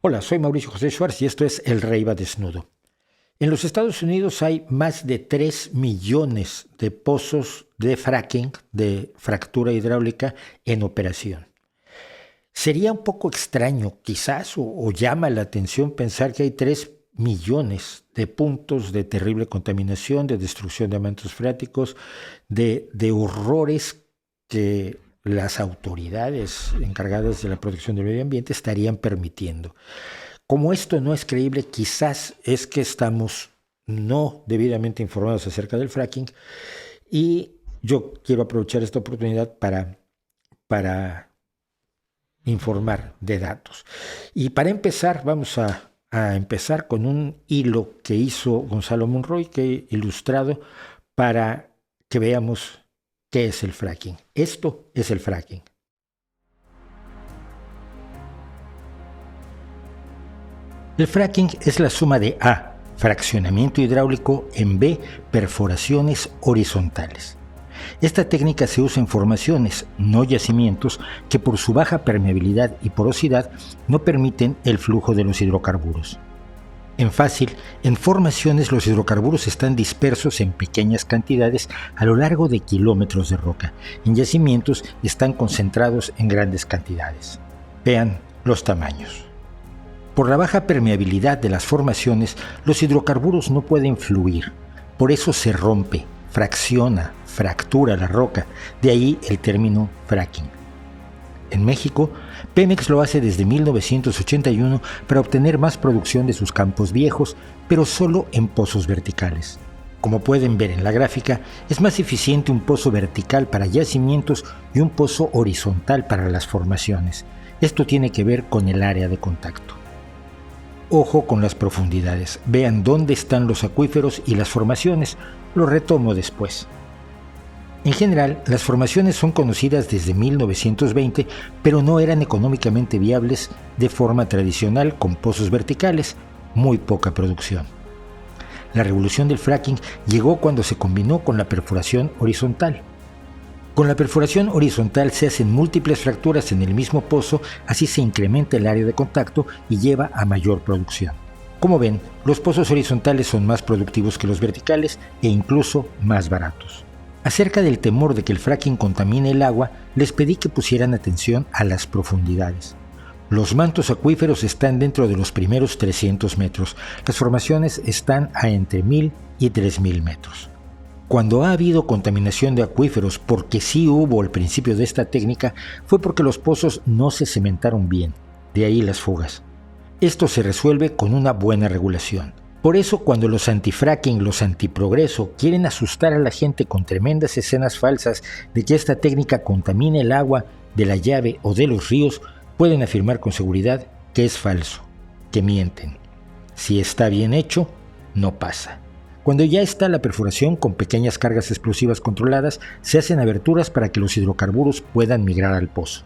Hola, soy Mauricio José Schwartz y esto es El Rey va desnudo. En los Estados Unidos hay más de 3 millones de pozos de fracking, de fractura hidráulica, en operación. Sería un poco extraño, quizás, o llama la atención pensar que hay 3 millones de puntos de terrible contaminación, de destrucción de mantos freáticos, de horrores que las autoridades encargadas de la protección del medio ambiente estarían permitiendo. Como esto no es creíble, quizás es que estamos no debidamente informados acerca del fracking y yo quiero aprovechar esta oportunidad para informar de datos. Y para empezar, vamos a empezar con un hilo que hizo Gonzalo Monroy, que he ilustrado para que veamos qué es el fracking. Esto es el fracking. El fracking es la suma de A, fraccionamiento hidráulico, en B, perforaciones horizontales. Esta técnica se usa en formaciones, no yacimientos, que por su baja permeabilidad y porosidad no permiten el flujo de los hidrocarburos. En fácil, en formaciones los hidrocarburos están dispersos en pequeñas cantidades a lo largo de kilómetros de roca. En yacimientos están concentrados en grandes cantidades. Vean los tamaños. Por la baja permeabilidad de las formaciones, los hidrocarburos no pueden fluir. Por eso se rompe, fracciona, fractura la roca. De ahí el término fracking. En México, Pemex lo hace desde 1981 para obtener más producción de sus campos viejos, pero solo en pozos verticales. Como pueden ver en la gráfica, es más eficiente un pozo vertical para yacimientos y un pozo horizontal para las formaciones. Esto tiene que ver con el área de contacto. Ojo con las profundidades. Vean dónde están los acuíferos y las formaciones. Lo retomo después. En general, las formaciones son conocidas desde 1920, pero no eran económicamente viables de forma tradicional con pozos verticales, muy poca producción. La revolución del fracking llegó cuando se combinó con la perforación horizontal. Con la perforación horizontal se hacen múltiples fracturas en el mismo pozo, así se incrementa el área de contacto y lleva a mayor producción. Como ven, los pozos horizontales son más productivos que los verticales e incluso más baratos. Acerca del temor de que el fracking contamine el agua, les pedí que pusieran atención a las profundidades. Los mantos acuíferos están dentro de los primeros 300 metros. Las formaciones están a entre 1000 y 3000 metros. Cuando ha habido contaminación de acuíferos, porque sí hubo al principio de esta técnica, fue porque los pozos no se cementaron bien. De ahí las fugas. Esto se resuelve con una buena regulación. Por eso, cuando los antifracking, los antiprogreso, quieren asustar a la gente con tremendas escenas falsas de que esta técnica contamina el agua de la llave o de los ríos, pueden afirmar con seguridad que es falso, que mienten. Si está bien hecho, no pasa. Cuando ya está la perforación con pequeñas cargas explosivas controladas, se hacen aberturas para que los hidrocarburos puedan migrar al pozo.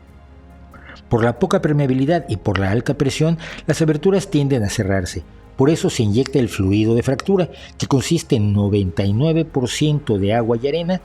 Por la poca permeabilidad y por la alta presión, las aberturas tienden a cerrarse. Por eso se inyecta el fluido de fractura, que consiste en 99% de agua y arena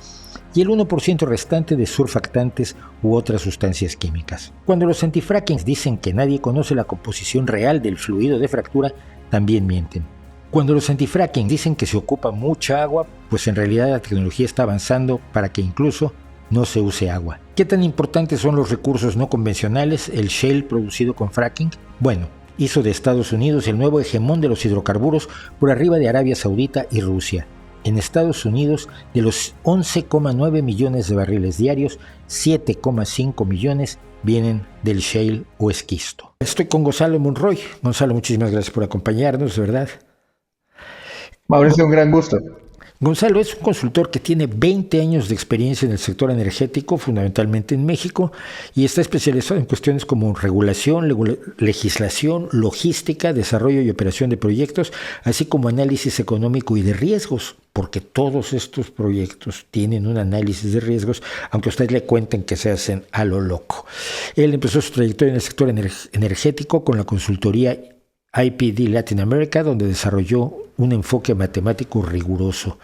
y el 1% restante de surfactantes u otras sustancias químicas. Cuando los antifrackings dicen que nadie conoce la composición real del fluido de fractura, también mienten. Cuando los antifracking dicen que se ocupa mucha agua, pues en realidad la tecnología está avanzando para que incluso no se use agua. ¿Qué tan importantes son los recursos no convencionales, el shale producido con fracking? Bueno, hizo de Estados Unidos el nuevo hegemón de los hidrocarburos por arriba de Arabia Saudita y Rusia. En Estados Unidos, de los 11,9 millones de barriles diarios, 7,5 millones vienen del shale o esquisto. Estoy con Gonzalo Monroy. Gonzalo, muchísimas gracias por acompañarnos, de verdad. Mauricio, un gran gusto. Gonzalo es un consultor que tiene 20 años de experiencia en el sector energético, fundamentalmente en México, y está especializado en cuestiones como regulación, legislación, logística, desarrollo y operación de proyectos, así como análisis económico y de riesgos, porque todos estos proyectos tienen un análisis de riesgos, aunque a ustedes le cuenten que se hacen a lo loco. Él empezó su trayectoria en el sector energético con la consultoría IPD Latin America, donde desarrolló un enfoque matemático riguroso.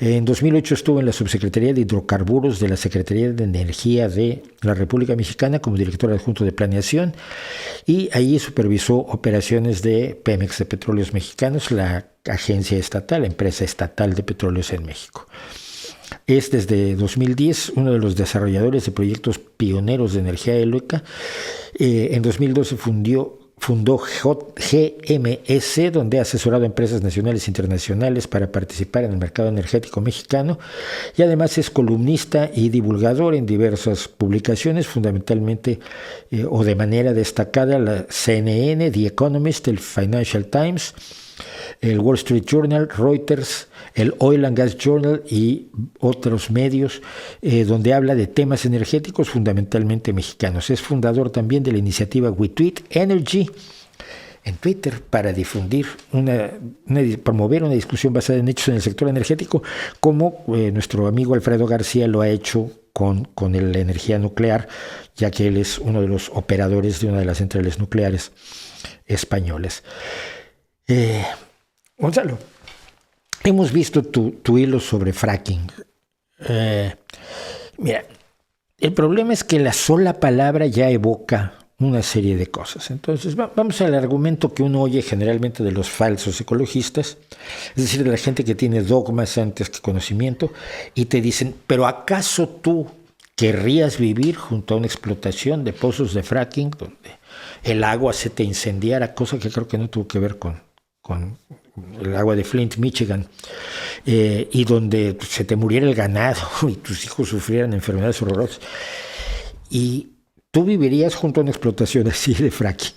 En 2008 estuvo en la Subsecretaría de Hidrocarburos de la Secretaría de Energía de la República Mexicana como director adjunto de planeación, y allí supervisó operaciones de Pemex, de Petróleos Mexicanos, la agencia estatal, la empresa estatal de petróleos en México. Es desde 2010 uno de los desarrolladores de proyectos pioneros de energía eólica. En 2012 fundó GMS, donde ha asesorado a empresas nacionales e internacionales para participar en el mercado energético mexicano, y además es columnista y divulgador en diversas publicaciones, fundamentalmente o de manera destacada la CNN, The Economist, el Financial Times, el Wall Street Journal, Reuters, el Oil and Gas Journal y otros medios donde habla de temas energéticos fundamentalmente mexicanos. Es fundador también de la iniciativa We Tweet Energy en Twitter para difundir promover una discusión basada en hechos en el sector energético, como nuestro amigo Alfredo García lo ha hecho con la energía nuclear, ya que él es uno de los operadores de una de las centrales nucleares españolas. Gonzalo, hemos visto tu hilo sobre fracking. Mira, el problema es que la sola palabra ya evoca una serie de cosas. Entonces, vamos al argumento que uno oye generalmente de los falsos ecologistas, es decir, de la gente que tiene dogmas antes que conocimiento, y te dicen, ¿pero acaso tú querrías vivir junto a una explotación de pozos de fracking donde el agua se te incendiara? Cosa que creo que no tuvo que ver con el agua de Flint, Michigan, y donde se te muriera el ganado y tus hijos sufrieran enfermedades horrorosas. Y tú vivirías junto a una explotación así de fracking.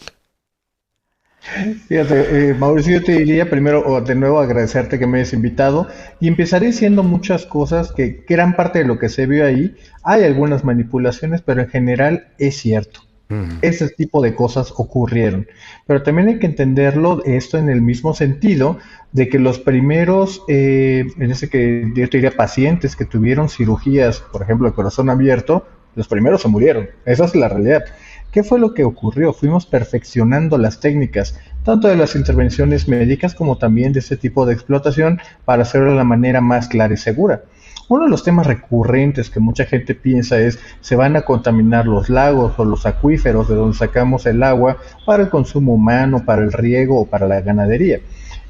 Fíjate, Mauricio, yo te diría primero, de nuevo, agradecerte que me hayas invitado y empezaré diciendo muchas cosas que gran parte de lo que se vio ahí, hay algunas manipulaciones, pero en general es cierto. Ese tipo de cosas ocurrieron. Pero también hay que entenderlo esto en el mismo sentido de que los primeros, en ese que yo te diría pacientes que tuvieron cirugías, por ejemplo, de corazón abierto, los primeros se murieron. Esa es la realidad. ¿Qué fue lo que ocurrió? Fuimos perfeccionando las técnicas, tanto de las intervenciones médicas como también de este tipo de explotación para hacerlo de la manera más clara y segura. Uno de los temas recurrentes que mucha gente piensa es, se van a contaminar los lagos o los acuíferos de donde sacamos el agua para el consumo humano, para el riego o para la ganadería.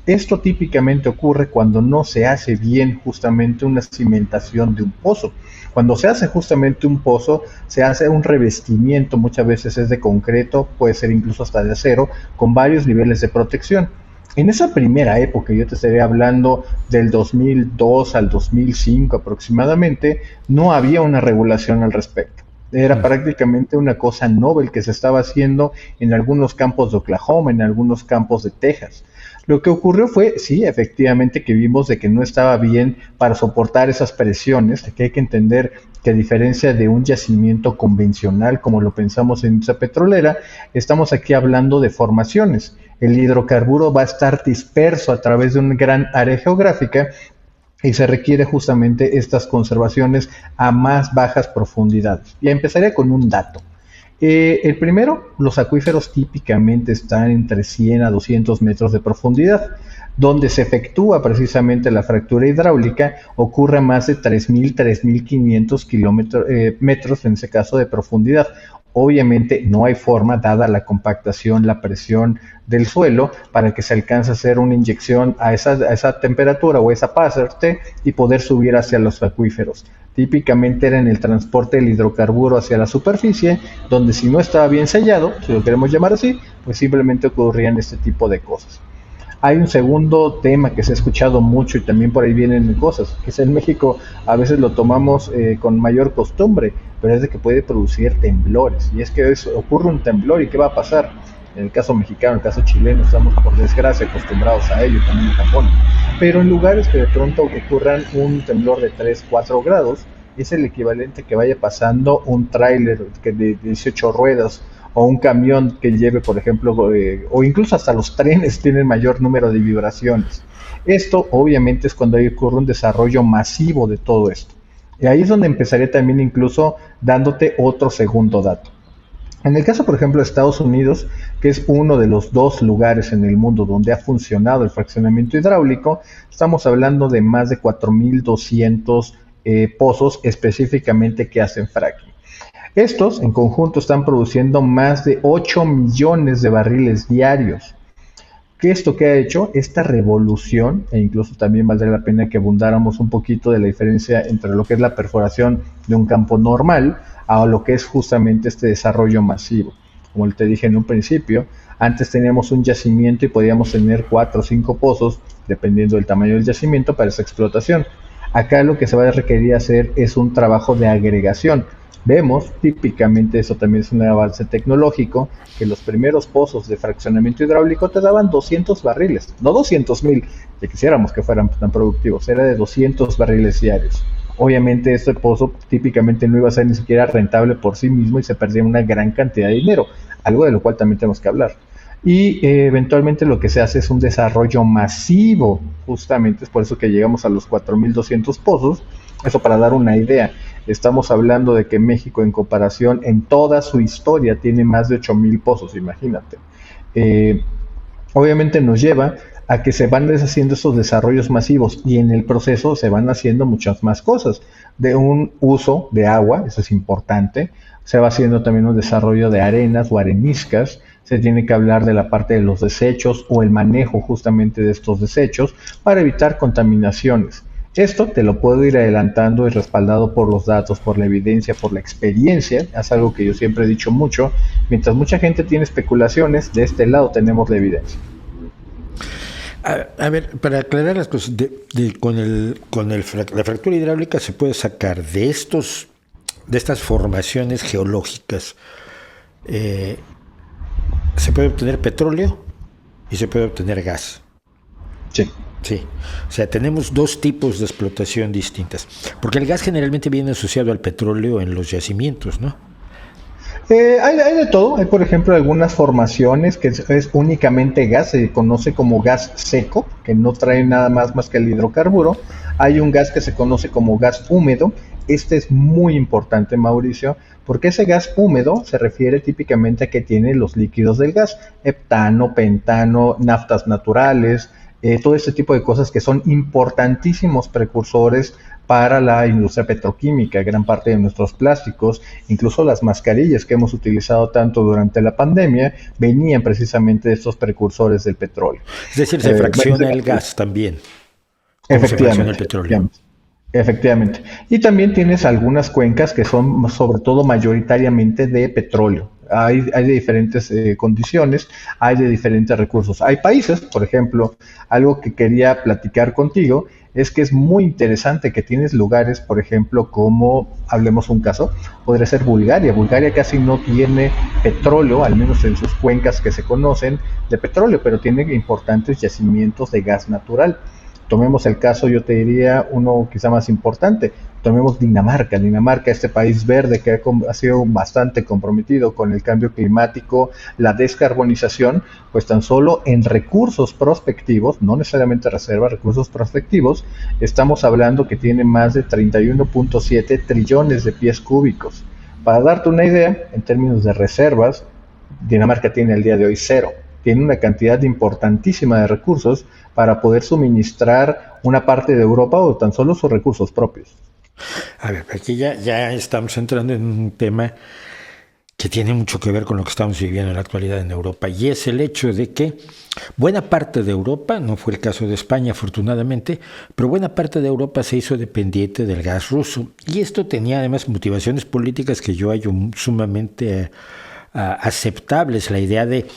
Esto típicamente ocurre cuando no se hace bien justamente una cimentación de un pozo. Cuando se hace justamente un pozo, se hace un revestimiento, muchas veces es de concreto, puede ser incluso hasta de acero, con varios niveles de protección. En esa primera época, yo te estaría hablando del 2002 al 2005 aproximadamente, no había una regulación al respecto. Era prácticamente una cosa novel que se estaba haciendo en algunos campos de Oklahoma, en algunos campos de Texas. Lo que ocurrió fue, sí, efectivamente, que vimos de que no estaba bien para soportar esas presiones, que hay que entender que a diferencia de un yacimiento convencional, como lo pensamos en esa petrolera, estamos aquí hablando de formaciones. El hidrocarburo va a estar disperso a través de una gran área geográfica y se requiere justamente estas conservaciones a más bajas profundidades. Y empezaría con un dato. El primero, los acuíferos típicamente están entre 100 a 200 metros de profundidad. Donde se efectúa precisamente la fractura hidráulica ocurre a más de 3.000, 3.500 metros en ese caso de profundidad. Obviamente no hay forma, dada la compactación, la presión del suelo, para que se alcance a hacer una inyección a esa temperatura o esa parte y poder subir hacia los acuíferos. Típicamente era en el transporte del hidrocarburo hacia la superficie, donde si no estaba bien sellado, si lo queremos llamar así, pues simplemente ocurrían este tipo de cosas. Hay un segundo tema que se ha escuchado mucho y también por ahí vienen cosas, que es en México a veces lo tomamos con mayor costumbre, pero es de que puede producir temblores. Y es que ocurre un temblor y ¿qué va a pasar? En el caso mexicano, en el caso chileno, estamos por desgracia acostumbrados a ello, también en Japón. Pero en lugares que de pronto ocurran un temblor de 3, 4 grados, es el equivalente que vaya pasando un tráiler de 18 ruedas o un camión que lleve, por ejemplo, o incluso hasta los trenes tienen mayor número de vibraciones. Esto obviamente es cuando ocurre un desarrollo masivo de todo esto. Y ahí es donde empezaré también incluso dándote otro segundo dato. En el caso, por ejemplo, de Estados Unidos, que es uno de los dos lugares en el mundo donde ha funcionado el fraccionamiento hidráulico, estamos hablando de más de 4.200 pozos específicamente que hacen fracking. Estos en conjunto están produciendo más de 8 millones de barriles diarios. ¿Qué esto que ha hecho? Esta revolución, e incluso también valdría la pena que abundáramos un poquito de la diferencia entre lo que es la perforación de un campo normal a lo que es justamente este desarrollo masivo. Como te dije en un principio, antes teníamos un yacimiento y podíamos tener 4 o 5 pozos, dependiendo del tamaño del yacimiento, para esa explotación. Acá lo que se va a requerir hacer es un trabajo de agregación. Vemos, típicamente eso también es un avance tecnológico, que los primeros pozos de fraccionamiento hidráulico te daban 200 barriles, no 200,000, que quisiéramos que fueran tan productivos, era de 200 barriles diarios. Obviamente este pozo típicamente no iba a ser ni siquiera rentable por sí mismo y se perdía una gran cantidad de dinero, algo de lo cual también tenemos que hablar. Y eventualmente lo que se hace es un desarrollo masivo, justamente es por eso que llegamos a los 4.200 pozos, eso para dar una idea. Estamos hablando de que México en comparación en toda su historia tiene más de 8.000 pozos, imagínate. Eh, Obviamente nos lleva a que se van deshaciendo esos desarrollos masivos y en el proceso se van haciendo muchas más cosas. De un uso de agua, eso es importante, se va haciendo también un desarrollo de arenas o areniscas, se tiene que hablar de la parte de los desechos o el manejo justamente de estos desechos para evitar contaminaciones. Esto te lo puedo ir adelantando y respaldado por los datos, por la evidencia, por la experiencia. Es algo que yo siempre he dicho mucho. Mientras mucha gente tiene especulaciones, de este lado tenemos la evidencia. A ver, para aclarar las cosas, la fractura hidráulica se puede sacar de estas formaciones geológicas. Se puede obtener petróleo y se puede obtener gas. Sí. Sí, o sea, tenemos dos tipos de explotación distintas, porque el gas generalmente viene asociado al petróleo en los yacimientos, ¿no? Hay de todo. Hay, por ejemplo, algunas formaciones que es únicamente gas, se conoce como gas seco, que no trae nada más que el hidrocarburo. Hay un gas que se conoce como gas húmedo. Este es muy importante, Mauricio, porque ese gas húmedo se refiere típicamente a que tiene los líquidos del gas, heptano, pentano, naftas naturales, todo este tipo de cosas que son importantísimos precursores para la industria petroquímica, gran parte de nuestros plásticos, incluso las mascarillas que hemos utilizado tanto durante la pandemia, venían precisamente de estos precursores del petróleo. Es decir, se fracciona el gas también, como se fracciona el petróleo. Efectivamente. Y también tienes algunas cuencas que son sobre todo mayoritariamente de petróleo. Hay de diferentes condiciones, hay de diferentes recursos. Hay países, por ejemplo, algo que quería platicar contigo, es que es muy interesante que tienes lugares, por ejemplo, como, hablemos un caso, podría ser Bulgaria. Bulgaria casi no tiene petróleo, al menos en sus cuencas que se conocen, de petróleo, pero tiene importantes yacimientos de gas natural. Tomemos el caso, yo te diría, uno quizá más importante. Tomemos Dinamarca. Dinamarca, este país verde que ha sido bastante comprometido con el cambio climático, la descarbonización, pues tan solo en recursos prospectivos, no necesariamente reservas, recursos prospectivos, estamos hablando que tiene más de 31.7 trillones de pies cúbicos. Para darte una idea, en términos de reservas, Dinamarca tiene el día de hoy cero. Tiene una cantidad importantísima de recursos para poder suministrar una parte de Europa o tan solo sus recursos propios. A ver, aquí ya estamos entrando en un tema que tiene mucho que ver con lo que estamos viviendo en la actualidad en Europa, y es el hecho de que buena parte de Europa, no fue el caso de España afortunadamente, pero buena parte de Europa se hizo dependiente del gas ruso, y esto tenía además motivaciones políticas que yo hallo sumamente aceptables, la idea de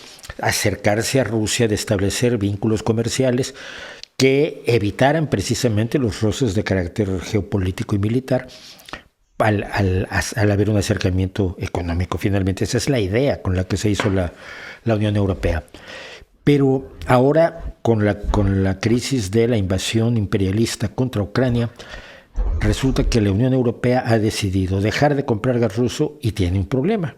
acercarse a Rusia, de establecer vínculos comerciales que evitaran precisamente los roces de carácter geopolítico y militar al haber un acercamiento económico. Finalmente esa es la idea con la que se hizo la Unión Europea. Pero ahora con la crisis de la invasión imperialista contra Ucrania, resulta que la Unión Europea ha decidido dejar de comprar gas ruso y tiene un problema.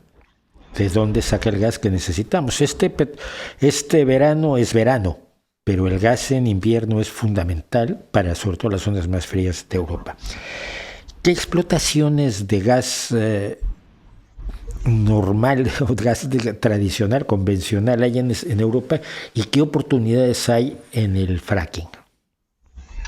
¿De dónde saca el gas que necesitamos? Este verano es verano, pero el gas en invierno es fundamental para sobre todo las zonas más frías de Europa. ¿Qué explotaciones de gas normal o gas tradicional, convencional hay en Europa y qué oportunidades hay en el fracking?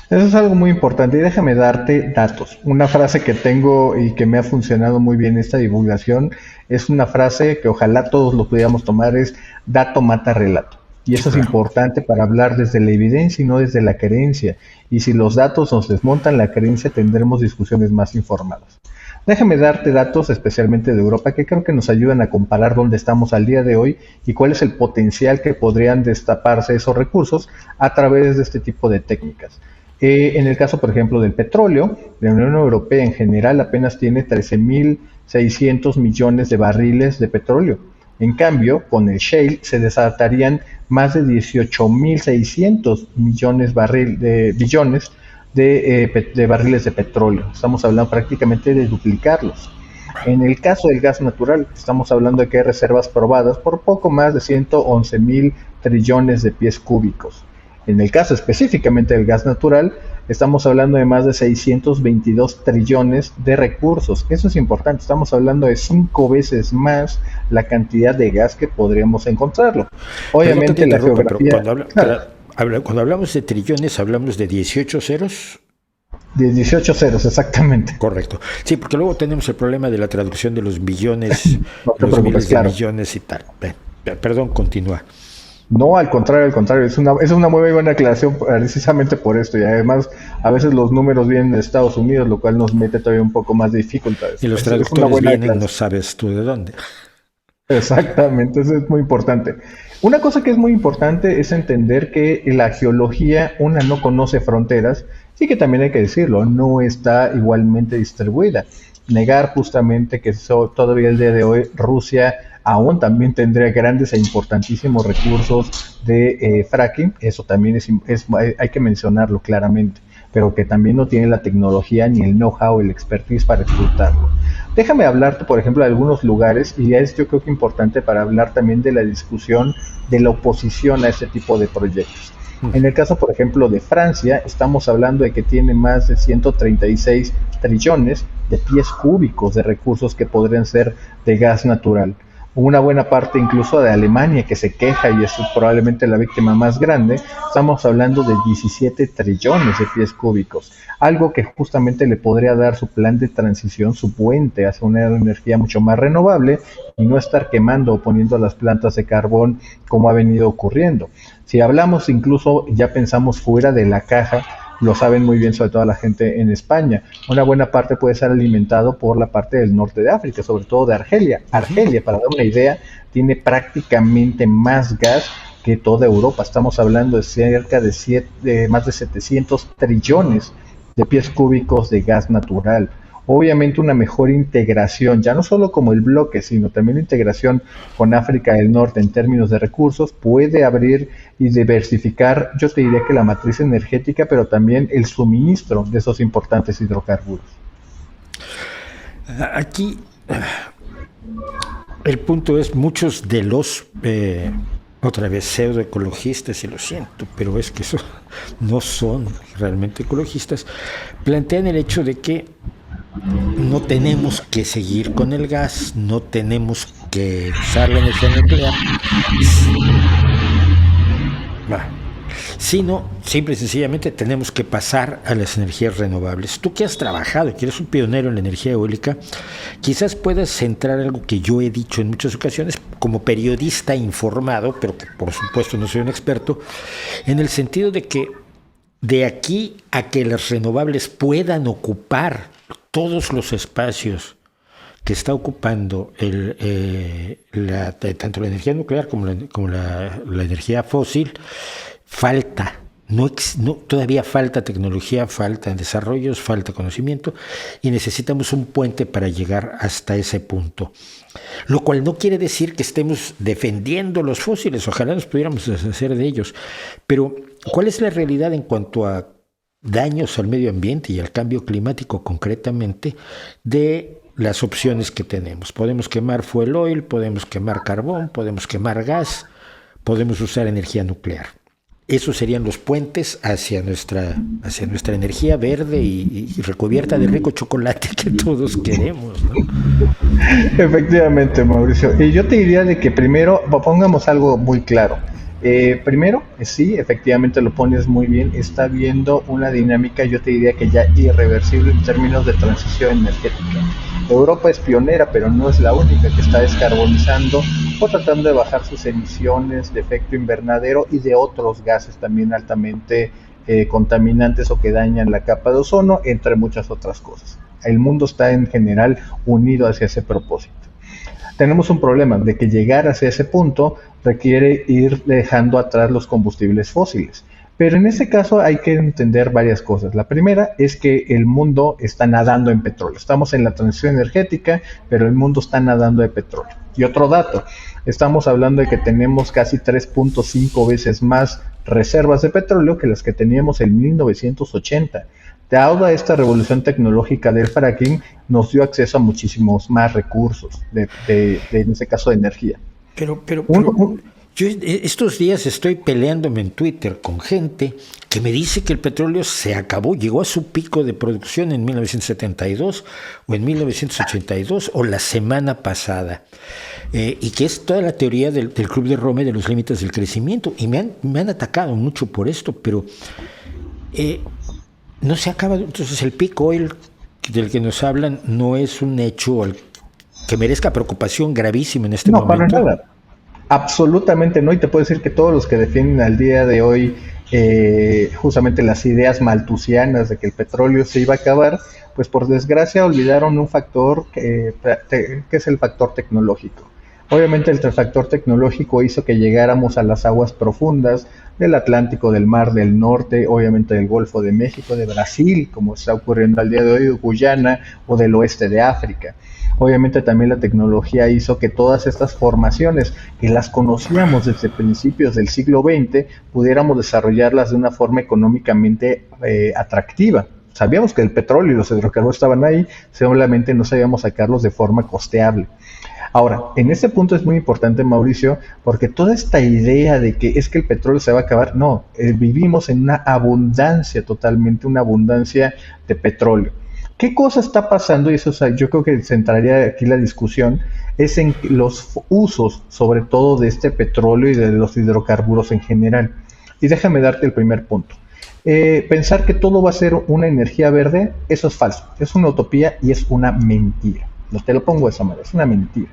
Eso es algo muy importante y déjame darte datos. Una frase que tengo y que me ha funcionado muy bien esta divulgación es una frase que ojalá todos lo pudiéramos tomar, es dato mata relato. Y Sí, eso es claro. importante para hablar desde la evidencia y no desde la creencia. Y si los datos nos desmontan la creencia, tendremos discusiones más informadas. Déjame darte datos especialmente de Europa que creo que nos ayudan a comparar dónde estamos al día de hoy y cuál es el potencial que podrían destaparse esos recursos a través de este tipo de técnicas. En el caso, por ejemplo, del petróleo, la Unión Europea en general apenas tiene 13.600 millones de barriles de petróleo. En cambio, con el shale se desatarían más de 18.600 billones de barriles de petróleo. Estamos hablando prácticamente de duplicarlos. En el caso del gas natural, estamos hablando de que hay reservas probadas por poco más de 111.000 trillones de pies cúbicos. En el caso específicamente del gas natural, estamos hablando de más de 622 trillones de recursos. Eso es importante, estamos hablando de 5 veces más la cantidad de gas que podríamos encontrarlo. Perdón que te Obviamente la interrumpa, pero geografía, claro, cuando hablamos de trillones, hablamos de 18 ceros. de 18 ceros exactamente. Correcto. Sí, porque luego tenemos el problema de la traducción de los billones, No te los preocupes, miles de claro. millones y tal. Perdón, continúa. No, al contrario, es una muy buena aclaración precisamente por esto. Y además, a veces los números vienen de Estados Unidos, lo cual nos mete todavía un poco más de dificultades. Y los Es una traductores buena vienen, no aclaración. sabes tú de dónde. Exactamente, eso es muy importante. Una cosa que es muy importante es entender que la geología, una, no conoce fronteras, sí que también hay que decirlo, no está igualmente distribuida. Negar justamente que todavía el día de hoy Rusia aún también tendría grandes e importantísimos recursos de fracking, eso también hay que mencionarlo claramente, pero que también no tiene la tecnología ni el know-how, el expertise para explotarlo. Déjame hablarte, por ejemplo, de algunos lugares, y es yo creo que importante para hablar también de la discusión de la oposición a este tipo de proyectos. En el caso, por ejemplo, de Francia, estamos hablando de que tiene más de 136 trillones de pies cúbicos de recursos que podrían ser de gas natural. Una buena parte incluso de Alemania que se queja y es probablemente la víctima más grande, estamos hablando de 17 trillones de pies cúbicos, algo que justamente le podría dar su plan de transición, su puente hacia una energía mucho más renovable y no estar quemando o poniendo las plantas de carbón como ha venido ocurriendo. Si hablamos incluso, ya pensamos fuera de la caja, lo saben muy bien sobre todo la gente en España. Una buena parte puede ser alimentado por la parte del norte de África, sobre todo de Argelia. Argelia, para dar una idea, tiene prácticamente más gas que toda Europa. Estamos hablando de cerca de más de 700 trillones de pies cúbicos de gas natural. Obviamente una mejor integración, ya no solo como el bloque, sino también la integración con África del Norte en términos de recursos, puede abrir y diversificar, yo te diría que la matriz energética, pero también el suministro de esos importantes hidrocarburos. Aquí el punto es muchos de los, otra vez, pseudoecologistas, y lo siento, pero es que eso no son realmente ecologistas, plantean el hecho de que no tenemos que seguir con el gas, no tenemos que usar la energía nuclear, sino simple y sencillamente tenemos que pasar a las energías renovables. Tú que has trabajado, que eres un pionero en la energía eólica, quizás puedas centrar algo que yo he dicho en muchas ocasiones como periodista informado, pero que por supuesto no soy un experto, en el sentido de que de aquí a que las renovables puedan ocupar todos los espacios que está ocupando tanto la energía nuclear como la energía fósil, falta. Todavía falta tecnología, falta desarrollos, falta conocimiento y necesitamos un puente para llegar hasta ese punto. Lo cual no quiere decir que estemos defendiendo los fósiles, ojalá nos pudiéramos deshacer de ellos, pero ¿cuál es la realidad en cuanto a daños al medio ambiente y al cambio climático concretamente de las opciones que tenemos? Podemos quemar fuel oil, podemos quemar carbón, podemos quemar gas, podemos usar energía nuclear. esos serían los puentes hacia nuestra energía verde y recubierta de rico chocolate que todos queremos, ¿no? Efectivamente, Mauricio. Y yo te diría de que primero pongamos algo muy claro. Primero, sí, efectivamente lo pones muy bien, está viendo una dinámica, yo te diría que ya irreversible en términos de transición energética. Europa es pionera, pero no es la única que está descarbonizando o tratando de bajar sus emisiones de efecto invernadero y de otros gases también altamente contaminantes o que dañan la capa de ozono, entre muchas otras cosas. El mundo está en general unido hacia ese propósito. Tenemos un problema de que llegar hacia ese punto requiere ir dejando atrás los combustibles fósiles. Pero en ese caso hay que entender varias cosas. La primera es que el mundo está nadando en petróleo. Estamos en la transición energética, pero el mundo está nadando de petróleo. Y otro dato, estamos hablando de que tenemos casi 3.5 veces más reservas de petróleo que las que teníamos en 1980. Dada esta revolución tecnológica del fracking, nos dio acceso a muchísimos más recursos, en este caso de energía. Pero yo estos días estoy peleándome en Twitter con gente que me dice que el petróleo se acabó, llegó a su pico de producción en 1972 o en 1982 o la semana pasada. Y que es toda la teoría del Club de Rome de los límites del crecimiento. Y me han atacado mucho por esto, pero no se acaba. Entonces el peak oil del que nos hablan no es un hecho que merezca preocupación gravísima en este momento. No, para nada. Absolutamente no, y te puedo decir que todos los que defienden al día de hoy justamente las ideas malthusianas de que el petróleo se iba a acabar, pues por desgracia olvidaron un factor que es el factor tecnológico. Obviamente el factor tecnológico hizo que llegáramos a las aguas profundas del Atlántico, del Mar del Norte, obviamente del Golfo de México, de Brasil, como está ocurriendo al día de hoy, Guyana o del oeste de África. Obviamente también la tecnología hizo que todas estas formaciones que las conocíamos desde principios del siglo XX pudiéramos desarrollarlas de una forma económicamente atractiva. Sabíamos que el petróleo y los hidrocarburos estaban ahí, solamente no sabíamos sacarlos de forma costeable. Ahora, en este punto es muy importante, Mauricio, porque toda esta idea de que es que el petróleo se va a acabar, no, vivimos en una abundancia totalmente, una abundancia de petróleo. ¿Qué cosa está pasando? Y eso, yo creo que centraría aquí la discusión, es en los usos, sobre todo de este petróleo y de los hidrocarburos en general. Y déjame darte el primer punto. Pensar que todo va a ser una energía verde, eso es falso, es una utopía y es una mentira. No te lo pongo de esa manera, es una mentira.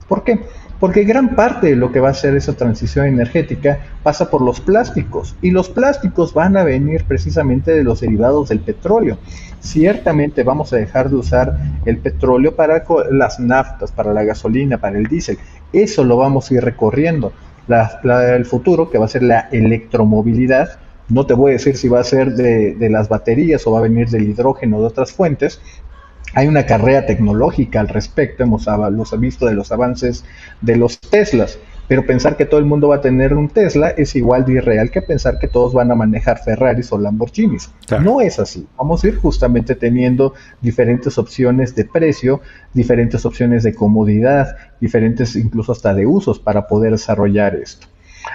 ¿Por qué? Porque gran parte de lo que va a ser esa transición energética pasa por los plásticos, y los plásticos van a venir precisamente de los derivados del petróleo. Ciertamente vamos a dejar de usar el petróleo para las naftas, para la gasolina, para el diésel. Eso lo vamos a ir recorriendo. El futuro, que va a ser la electromovilidad, no te voy a decir si va a ser de las baterías o va a venir del hidrógeno o de otras fuentes. Hay una carrera tecnológica al respecto, hemos visto de los avances de los Teslas, pero pensar que todo el mundo va a tener un Tesla es igual de irreal que pensar que todos van a manejar Ferraris o Lamborghinis. Claro. No es así, vamos a ir justamente teniendo diferentes opciones de precio, diferentes opciones de comodidad, diferentes incluso hasta de usos para poder desarrollar esto.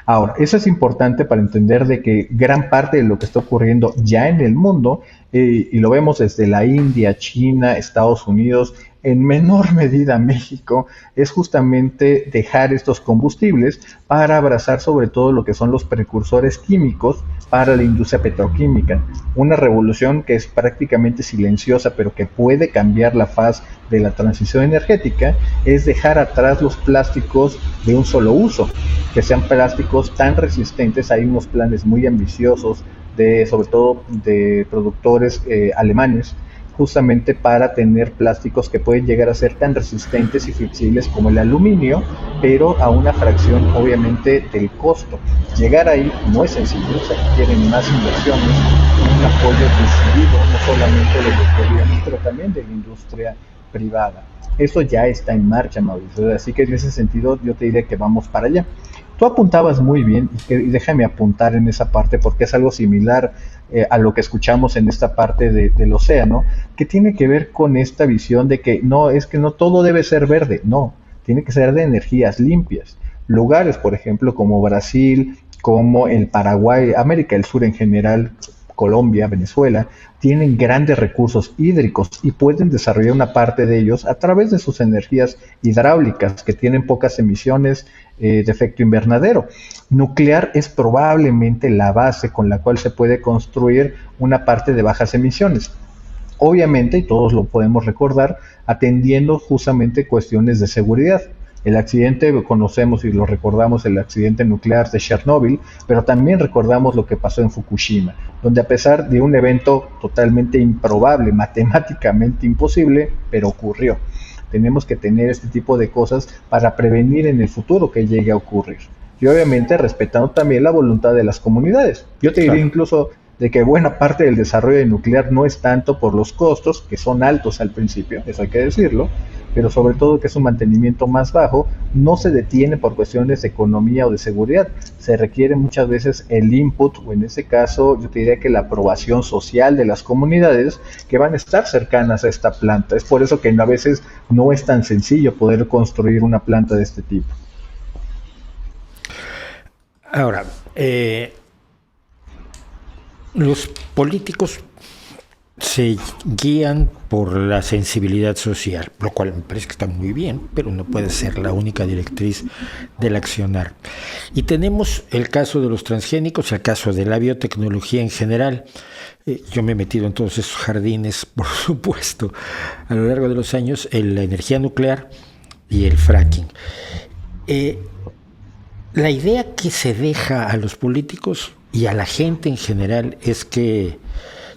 Ahora, eso es importante para entender de que gran parte de lo que está ocurriendo ya en el mundo, y lo vemos desde la India, China, Estados Unidos, en menor medida México, es justamente dejar estos combustibles para abrazar sobre todo lo que son los precursores químicos para la industria petroquímica. Una revolución que es prácticamente silenciosa, pero que puede cambiar la faz de la transición energética, es dejar atrás los plásticos de un solo uso, que sean plásticos tan resistentes. Hay unos planes muy ambiciosos, sobre todo de productores alemanes, justamente para tener plásticos que pueden llegar a ser tan resistentes y flexibles como el aluminio, pero a una fracción obviamente del costo. Llegar ahí no es sencillo, se requieren más inversiones, un apoyo decidido no solamente de los gobiernos, pero también de la industria privada. Eso ya está en marcha, Mauricio, así que en ese sentido yo te diré que vamos para allá. Tú apuntabas muy bien, y déjame apuntar en esa parte porque es algo similar a lo que escuchamos en esta parte del océano, que tiene que ver con esta visión de que no todo debe ser verde, no, tiene que ser de energías limpias. Lugares, por ejemplo, como Brasil, como el Paraguay, América del Sur en general, Colombia, Venezuela, tienen grandes recursos hídricos y pueden desarrollar una parte de ellos a través de sus energías hidráulicas, que tienen pocas emisiones de efecto invernadero. Nuclear es probablemente la base con la cual se puede construir una parte de bajas emisiones. Obviamente, y todos lo podemos recordar, atendiendo justamente cuestiones de seguridad. El accidente, conocemos y lo recordamos, el accidente nuclear de Chernobyl, pero también recordamos lo que pasó en Fukushima, donde a pesar de un evento totalmente improbable, matemáticamente imposible, pero ocurrió. Tenemos que tener este tipo de cosas para prevenir en el futuro que llegue a ocurrir. Y obviamente respetando también la voluntad de las comunidades. Yo te diría incluso de que buena parte del desarrollo de nuclear no es tanto por los costos, que son altos al principio, eso hay que decirlo, pero sobre todo que es un mantenimiento más bajo, no se detiene por cuestiones de economía o de seguridad. Se requiere muchas veces el input, o en este caso yo te diría que la aprobación social de las comunidades que van a estar cercanas a esta planta. Es por eso que a veces no es tan sencillo poder construir una planta de este tipo. Ahora, los políticos se guían por la sensibilidad social, lo cual me parece que está muy bien, pero no puede ser la única directriz del accionar. Y tenemos el caso de los transgénicos, el caso de la biotecnología en general. Yo me he metido en todos esos jardines, por supuesto, a lo largo de los años, en la energía nuclear y el fracking. La idea que se deja a los políticos y a la gente en general es que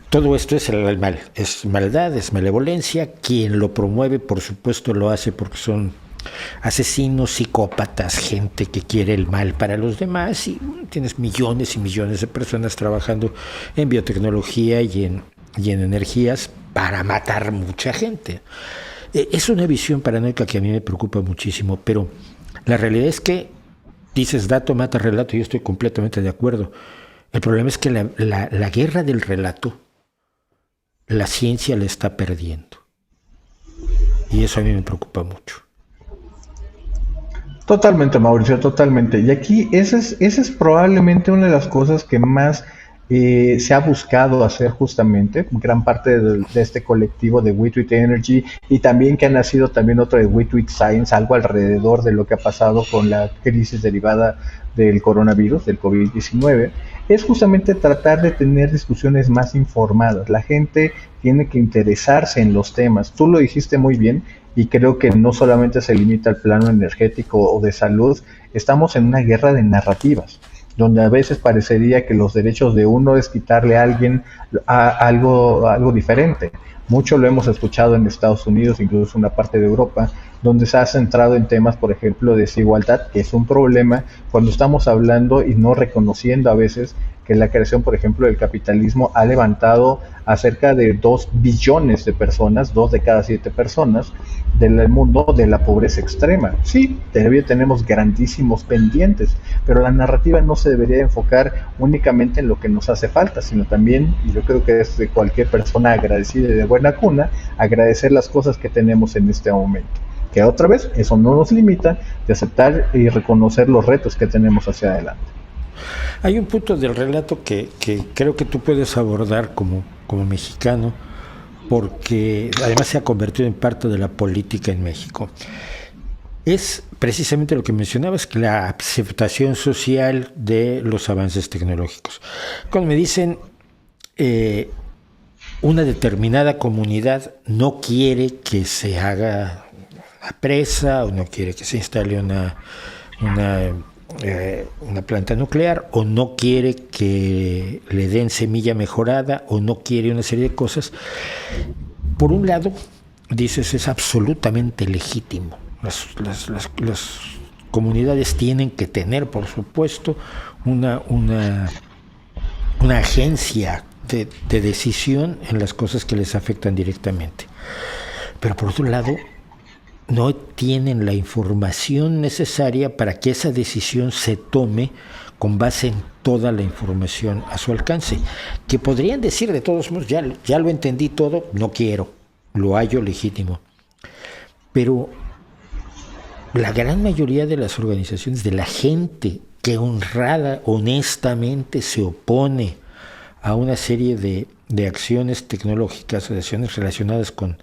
todo esto es el mal, es maldad, es malevolencia. Quien lo promueve, por supuesto, lo hace porque son asesinos, psicópatas, gente que quiere el mal para los demás, y tienes millones y millones de personas trabajando en biotecnología y en energías para matar mucha gente. Es una visión paranoica que a mí me preocupa muchísimo, pero la realidad es que dices dato mata relato, y yo estoy completamente de acuerdo. El problema es que la guerra del relato, la ciencia la está perdiendo. Y eso a mí me preocupa mucho. Totalmente, Mauricio, totalmente. Y aquí esa es probablemente una de las cosas que más se ha buscado hacer justamente, gran parte de este colectivo de WeTweet Energy, y también que ha nacido también otro de WeTweet Science, algo alrededor de lo que ha pasado con la crisis derivada del coronavirus, del COVID-19, es justamente tratar de tener discusiones más informadas. La gente tiene que interesarse en los temas. Tú lo dijiste muy bien, y creo que no solamente se limita al plano energético o de salud, estamos en una guerra de narrativas, donde a veces parecería que los derechos de uno es quitarle a alguien algo diferente. Mucho lo hemos escuchado en Estados Unidos, incluso en una parte de Europa, donde se ha centrado en temas, por ejemplo, de desigualdad, que es un problema cuando estamos hablando y no reconociendo a veces que la creación, por ejemplo, del capitalismo ha levantado a cerca de 2 billones de personas, 2 de cada 7 personas del mundo de la pobreza extrema. Sí, todavía tenemos grandísimos pendientes, pero la narrativa no se debería enfocar únicamente en lo que nos hace falta, sino también, y yo creo que es de cualquier persona agradecida y de buena cuna, agradecer las cosas que tenemos en este momento. Que otra vez, eso no nos limita de aceptar y reconocer los retos que tenemos hacia adelante. Hay un punto del relato que creo que tú puedes abordar como mexicano, porque además se ha convertido en parte de la política en México. Es precisamente lo que mencionabas, que la aceptación social de los avances tecnológicos. Cuando me dicen una determinada comunidad no quiere que se haga una presa, o no quiere que se instale una planta nuclear, o no quiere que le den semilla mejorada, o no quiere una serie de cosas, por un lado, dices, es absolutamente legítimo. Las comunidades tienen que tener, por supuesto, una agencia de decisión en las cosas que les afectan directamente. Pero por otro lado, no tienen la información necesaria para que esa decisión se tome con base en toda la información a su alcance, que podrían decir de todos modos, ya lo entendí todo, no quiero, lo hallo legítimo. Pero la gran mayoría de las organizaciones, de la gente que honestamente se opone a una serie de acciones tecnológicas, de acciones relacionadas con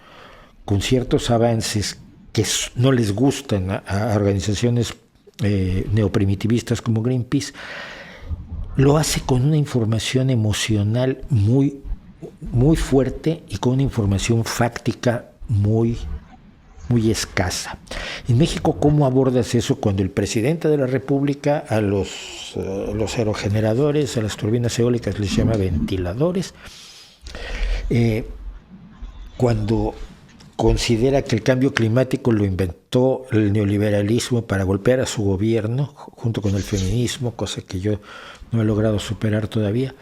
ciertos avances que no les gustan a organizaciones neoprimitivistas como Greenpeace, lo hace con una información emocional muy, muy fuerte y con una información fáctica muy escasa. En México, ¿cómo abordas eso cuando el presidente de la República a los aerogeneradores, a las turbinas eólicas les llama ventiladores? Cuando considera que el cambio climático lo inventó el neoliberalismo para golpear a su gobierno, junto con el feminismo, cosa que yo no he logrado superar todavía.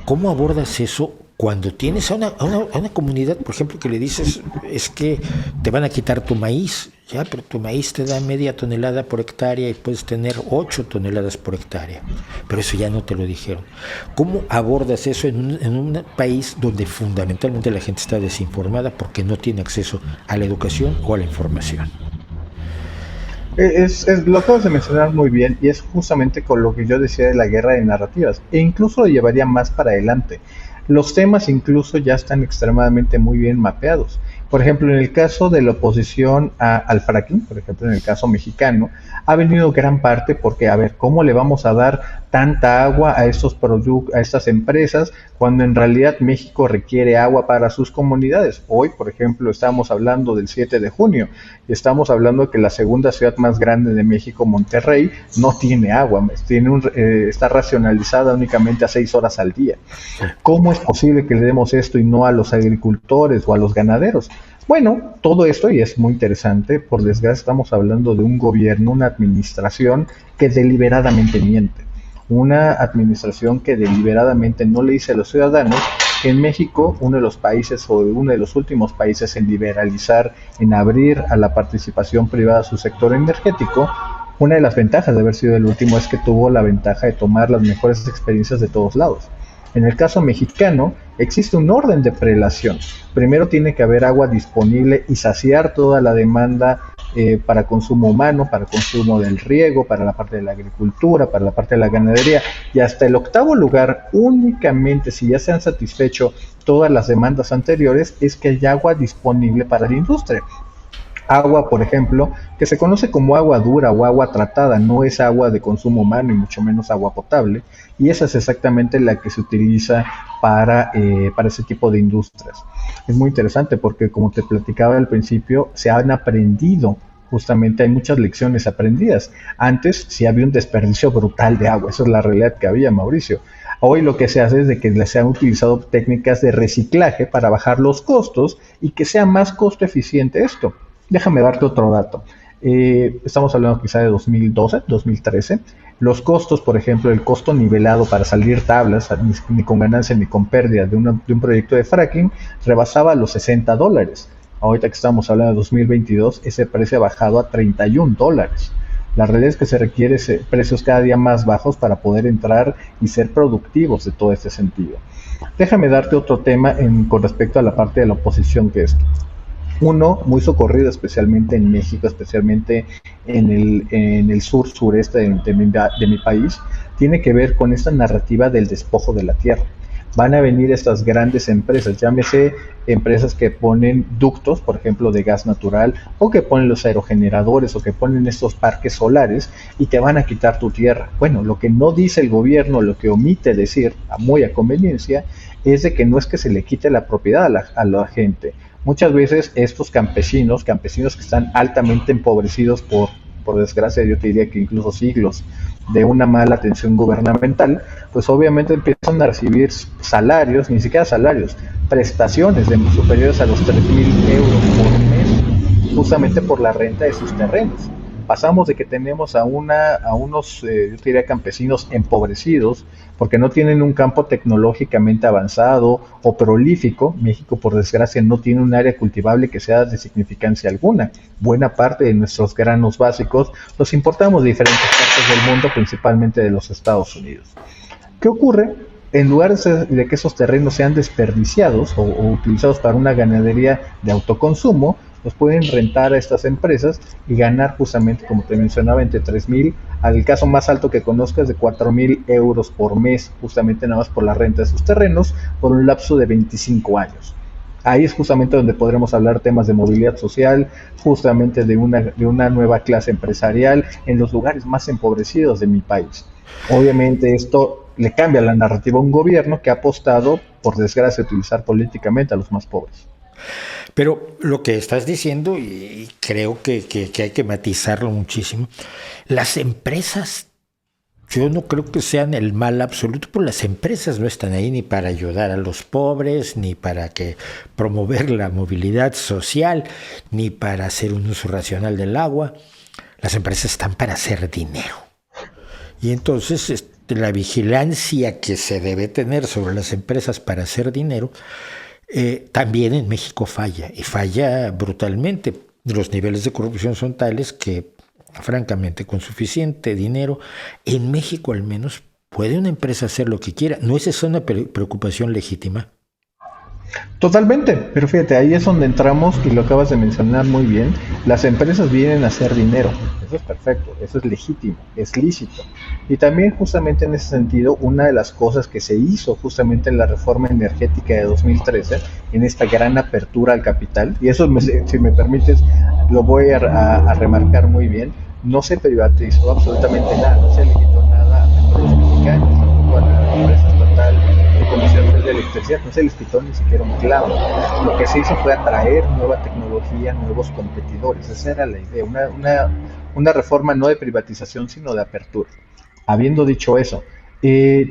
¿Cómo abordas eso cuando tienes a una comunidad, por ejemplo, que le dices, es que te van a quitar tu maíz, ya, pero tu maíz te da media tonelada por hectárea y puedes tener 8 toneladas por hectárea, pero eso ya no te lo dijeron? ¿Cómo abordas eso en un país donde fundamentalmente la gente está desinformada porque no tiene acceso a la educación o a la información? Lo acabas de mencionar muy bien y es justamente con lo que yo decía de la guerra de narrativas e incluso lo llevaría más para adelante. Los temas incluso ya están extremadamente muy bien mapeados. Por ejemplo, en el caso de la oposición al fracking, por ejemplo, en el caso mexicano, ha venido gran parte porque, a ver, ¿cómo le vamos a dar tanta agua a a estas empresas cuando en realidad México requiere agua para sus comunidades? Hoy, por ejemplo, estamos hablando del 7 de junio y estamos hablando de que la segunda ciudad más grande de México, Monterrey, no tiene agua, está racionalizada únicamente a 6 horas al día. ¿Cómo es posible que le demos esto y no a los agricultores o a los ganaderos? Bueno, todo esto, y es muy interesante, por desgracia estamos hablando de un gobierno, una administración que deliberadamente miente. Una administración que deliberadamente no le dice a los ciudadanos que en México, uno de los países o uno de los últimos países en liberalizar, en abrir a la participación privada su sector energético, una de las ventajas de haber sido el último es que tuvo la ventaja de tomar las mejores experiencias de todos lados. En el caso mexicano, existe un orden de prelación. Primero tiene que haber agua disponible y saciar toda la demanda para consumo humano, para consumo del riego, para la parte de la agricultura, para la parte de la ganadería. Y hasta el 8º lugar, únicamente si ya se han satisfecho todas las demandas anteriores, es que haya agua disponible para la industria. Agua, por ejemplo, que se conoce como agua dura o agua tratada, no es agua de consumo humano y mucho menos agua potable, y esa es exactamente la que se utiliza para ese tipo de industrias. Es muy interesante porque, como te platicaba al principio, se han aprendido, justamente hay muchas lecciones aprendidas. Antes sí había un desperdicio brutal de agua, esa es la realidad que había, Mauricio. Hoy lo que se hace es de que se han utilizado técnicas de reciclaje para bajar los costos y que sea más costo eficiente esto. Déjame darte otro dato. Estamos hablando quizá de 2012, 2013. Los costos, por ejemplo, el costo nivelado para salir tablas, ni con ganancia ni con pérdida de un proyecto de fracking, rebasaba los $60. Ahorita que estamos hablando de 2022, ese precio ha bajado a $31. La realidad es que se requiere precios cada día más bajos para poder entrar y ser productivos de todo este sentido. Déjame darte otro tema con respecto a la parte de la oposición que es. Uno, muy socorrido especialmente en México, especialmente en el sureste de mi país, tiene que ver con esta narrativa del despojo de la tierra. Van a venir estas grandes empresas, llámese empresas que ponen ductos, por ejemplo, de gas natural, o que ponen los aerogeneradores, o que ponen estos parques solares, y te van a quitar tu tierra. Bueno, lo que no dice el gobierno, lo que omite decir, muy a conveniencia, es de que no es que se le quite la propiedad a la gente. Muchas veces estos campesinos que están altamente empobrecidos por desgracia, yo te diría que incluso siglos de una mala atención gubernamental, pues obviamente empiezan a recibir salarios, ni siquiera salarios, prestaciones superiores a los 3,000 euros por mes, justamente por la renta de sus terrenos. Pasamos de que tenemos a unos, yo te diría, campesinos empobrecidos, porque no tienen un campo tecnológicamente avanzado o prolífico. México, por desgracia, no tiene un área cultivable que sea de significancia alguna. Buena parte de nuestros granos básicos los importamos de diferentes partes del mundo, principalmente de los Estados Unidos. ¿Qué ocurre? En lugar de que esos terrenos sean desperdiciados o utilizados para una ganadería de autoconsumo, los pueden rentar a estas empresas y ganar justamente, como te mencionaba, entre 3,000, al caso más alto que conozcas, de 4,000 euros por mes, justamente nada más por la renta de sus terrenos, por un lapso de 25 años. Ahí es justamente donde podremos hablar temas de movilidad social, justamente de una nueva clase empresarial en los lugares más empobrecidos de mi país. Obviamente esto le cambia la narrativa a un gobierno que ha apostado, por desgracia, a utilizar políticamente a los más pobres. Pero lo que estás diciendo, y creo que hay que matizarlo muchísimo, las empresas, yo no creo que sean el mal absoluto, porque las empresas no están ahí ni para ayudar a los pobres, ni para promover la movilidad social, ni para hacer un uso racional del agua. Las empresas están para hacer dinero. Y entonces la vigilancia que se debe tener sobre las empresas para hacer dinero, también en México falla, y falla brutalmente. Los niveles de corrupción son tales que, francamente, con suficiente dinero, en México al menos, puede una empresa hacer lo que quiera. ¿No es esa una preocupación legítima? Totalmente, pero fíjate, ahí es donde entramos y lo acabas de mencionar muy bien. Las empresas vienen a hacer dinero, eso es perfecto, eso es legítimo, es lícito. Y también justamente en ese sentido, una de las cosas que se hizo justamente en la reforma energética de 2013, en esta gran apertura al capital, y eso, si me permites, lo voy a remarcar muy bien, no se privatizó absolutamente nada, no se le quitó nada a Petróleos Mexicanos, tampoco a la empresa estatal de Comisión Federal de Electricidad, no se les quitó ni siquiera un clavo. Lo que se hizo fue atraer nueva tecnología, nuevos competidores, esa era la idea, una reforma no de privatización, sino de apertura. Habiendo dicho eso,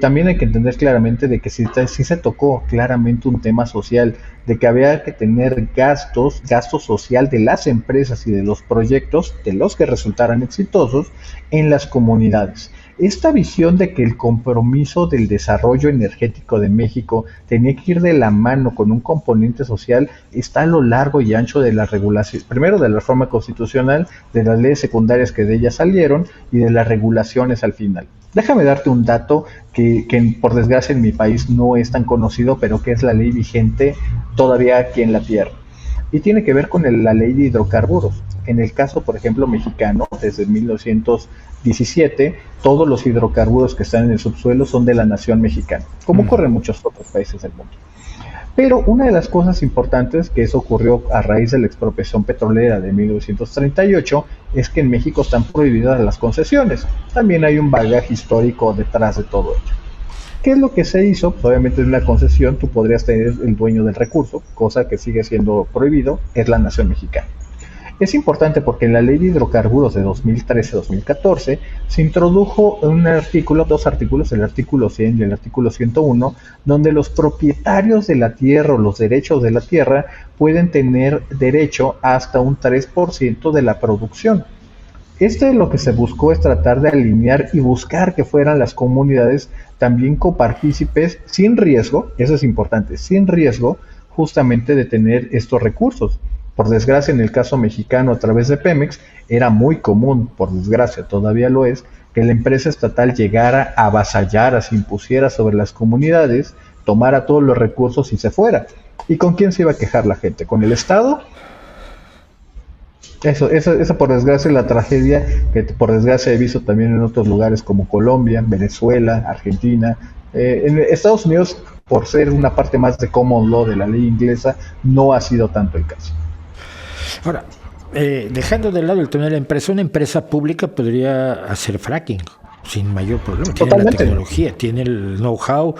también hay que entender claramente de que sí se tocó claramente un tema social, de que había que tener gasto social de las empresas y de los proyectos, de los que resultaran exitosos, en las comunidades. Esta visión de que el compromiso del desarrollo energético de México tenía que ir de la mano con un componente social está a lo largo y ancho de la regulación, primero de la reforma constitucional, de las leyes secundarias que de ellas salieron y de las regulaciones al final. Déjame darte un dato que por desgracia en mi país no es tan conocido, pero que es la ley vigente todavía aquí en la tierra. Y tiene que ver con la ley de hidrocarburos. En el caso, por ejemplo, mexicano, desde 1917, todos los hidrocarburos que están en el subsuelo son de la nación mexicana, como ocurre en muchos otros países del mundo. Pero una de las cosas importantes que eso ocurrió a raíz de la expropiación petrolera de 1938 es que en México están prohibidas las concesiones. También hay un bagaje histórico detrás de todo ello. ¿Qué es lo que se hizo? Pues obviamente en una concesión tú podrías tener el dueño del recurso, cosa que sigue siendo prohibido, es la nación mexicana. Es importante porque en la ley de hidrocarburos de 2013-2014 se introdujo dos artículos, el artículo 100 y el artículo 101, donde los propietarios de la tierra o los derechos de la tierra pueden tener derecho hasta un 3% de la producción. Lo que se buscó es tratar de alinear y buscar que fueran las comunidades también copartícipes sin riesgo, eso es importante, sin riesgo justamente de tener estos recursos. Por desgracia, en el caso mexicano a través de Pemex, era muy común, por desgracia todavía lo es, que la empresa estatal llegara a avasallar, se impusiera sobre las comunidades, tomara todos los recursos y se fuera. ¿Y con quién se iba a quejar la gente? ¿Con el Estado? Eso por desgracia es la tragedia que por desgracia he visto también en otros lugares como Colombia, Venezuela, Argentina. En Estados Unidos, por ser una parte más de common law de la ley inglesa, no ha sido tanto el caso. Ahora, dejando de lado el tema de la empresa, una empresa pública podría hacer fracking sin mayor problema. Tiene Totalmente. La tecnología, tiene el know-how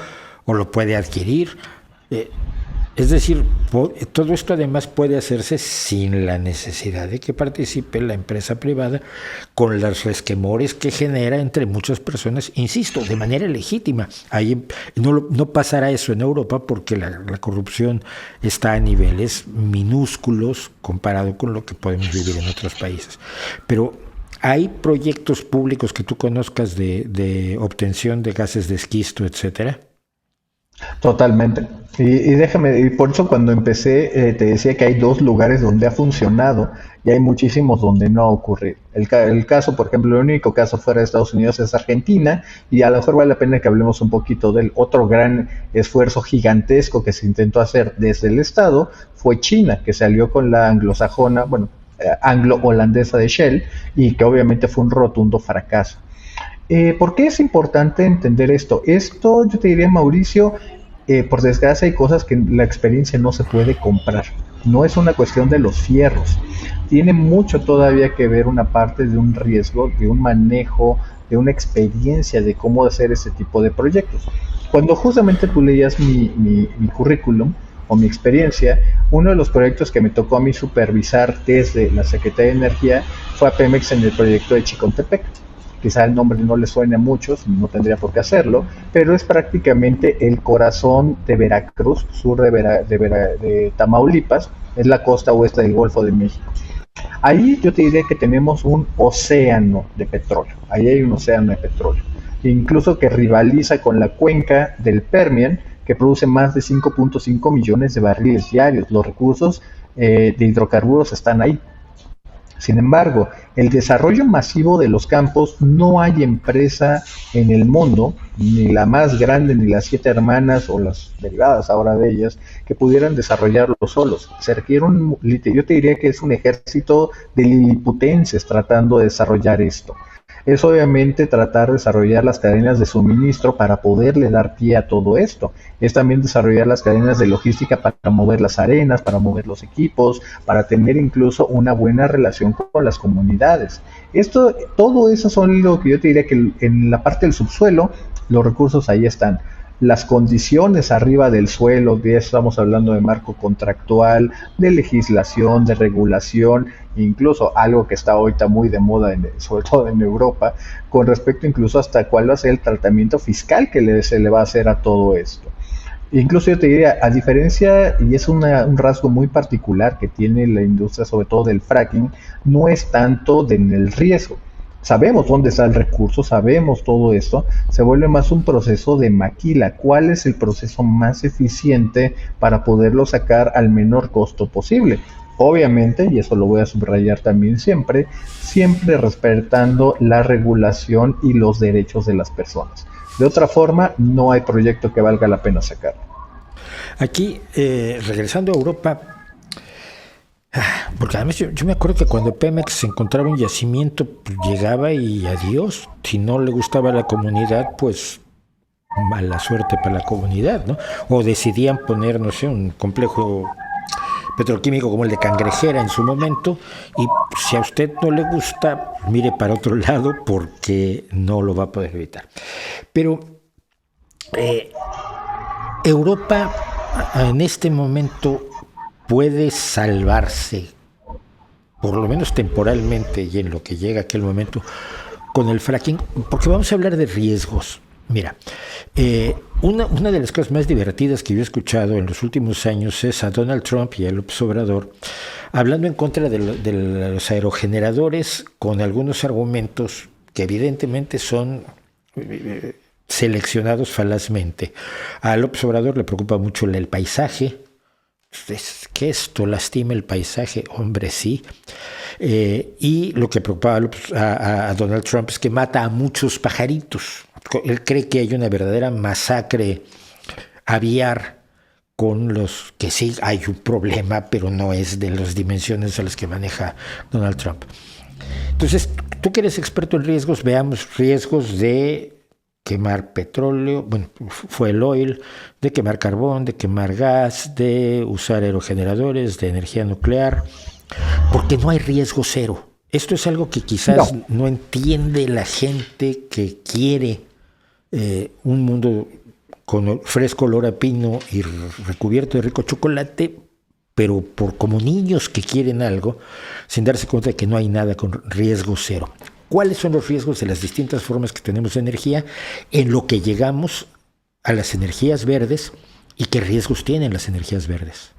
o lo puede adquirir. Es decir, todo esto además puede hacerse sin la necesidad de que participe la empresa privada con los resquemores que genera entre muchas personas, insisto, de manera legítima. Ahí no pasará eso en Europa porque la corrupción está a niveles minúsculos comparado con lo que podemos vivir en otros países. Pero ¿hay proyectos públicos que tú conozcas de obtención de gases de esquisto, etcétera? Totalmente. Y déjame, y por eso cuando empecé te decía que hay dos lugares donde ha funcionado y hay muchísimos donde no ha ocurrido. El caso, por ejemplo, el único caso fuera de Estados Unidos es Argentina y a lo mejor vale la pena que hablemos un poquito del otro gran esfuerzo gigantesco que se intentó hacer desde el Estado, fue China, que salió con la anglosajona, bueno, anglo-holandesa de Shell y que obviamente fue un rotundo fracaso. ¿Por qué es importante entender esto? Esto, yo te diría, Mauricio, por desgracia hay cosas que la experiencia no se puede comprar. No es una cuestión de los fierros. Tiene mucho todavía que ver una parte de un riesgo, de un manejo, de una experiencia de cómo hacer ese tipo de proyectos. Cuando justamente tú leías mi currículum o mi experiencia, uno de los proyectos que me tocó a mí supervisar desde la Secretaría de Energía fue a Pemex en el proyecto de Chicontepec. Quizá el nombre no le suene a muchos, no tendría por qué hacerlo, pero es prácticamente el corazón de Veracruz, sur de Tamaulipas, es la costa oeste del Golfo de México. Ahí yo te diría que tenemos un océano de petróleo, ahí hay un océano de petróleo, incluso que rivaliza con la cuenca del Permian, que produce más de 5.5 millones de barriles diarios. Los recursos de hidrocarburos están ahí. Sin embargo, el desarrollo masivo de los campos, no hay empresa en el mundo, ni la más grande, ni las siete hermanas o las derivadas ahora de ellas, que pudieran desarrollarlo solos. Se requiere yo te diría que es un ejército de liliputenses tratando de desarrollar esto. Es obviamente tratar de desarrollar las cadenas de suministro para poderle dar pie a todo esto. Es también desarrollar las cadenas de logística para mover las arenas, para mover los equipos, para tener incluso una buena relación con las comunidades. Todo eso son lo que yo te diría que en la parte del subsuelo, los recursos ahí están. Las condiciones arriba del suelo, ya estamos hablando de marco contractual, de legislación, de regulación, incluso algo que está ahorita muy de moda, sobre todo en Europa, con respecto incluso hasta cuál va a ser el tratamiento fiscal que se le va a hacer a todo esto. Incluso yo te diría, a diferencia, y es un rasgo muy particular que tiene la industria, sobre todo del fracking, no es tanto en el riesgo. Sabemos dónde está el recurso, sabemos todo esto, se vuelve más un proceso de maquila. ¿Cuál es el proceso más eficiente para poderlo sacar al menor costo posible? Obviamente, y eso lo voy a subrayar también siempre, siempre respetando la regulación y los derechos de las personas. De otra forma, no hay proyecto que valga la pena sacar. Aquí, regresando a Europa, porque además yo me acuerdo que cuando Pemex se encontraba un yacimiento, pues llegaba y adiós. Si no le gustaba a la comunidad, pues mala suerte para la comunidad, ¿no? O decidían poner, no sé, un complejo petroquímico como el de Cangrejera en su momento, y si a usted no le gusta, mire para otro lado porque no lo va a poder evitar. Pero Europa en este momento puede salvarse, por lo menos temporalmente y en lo que llega aquel momento, con el fracking, porque vamos a hablar de riesgos. Mira, una de las cosas más divertidas que yo he escuchado en los últimos años es a Donald Trump y a López Obrador hablando en contra de los aerogeneradores con algunos argumentos que evidentemente son seleccionados falazmente. A López Obrador le preocupa mucho el paisaje. Es que esto lastima el paisaje, hombre, sí. Y lo que preocupaba a Donald Trump es que mata a muchos pajaritos. Él cree que hay una verdadera masacre aviar con los que sí hay un problema, pero no es de las dimensiones a las que maneja Donald Trump. Entonces, tú que eres experto en riesgos, veamos riesgos de quemar petróleo, bueno, fue el oil, de quemar carbón, de quemar gas, de usar aerogeneradores, de energía nuclear, porque no hay riesgo cero. Esto es algo que quizás no entiende la gente que quiere un mundo con fresco olor a pino y recubierto de rico chocolate, pero como niños que quieren algo, sin darse cuenta de que no hay nada con riesgo cero. ¿Cuáles son los riesgos de las distintas formas que tenemos de energía en lo que llegamos a las energías verdes y qué riesgos tienen las energías verdes?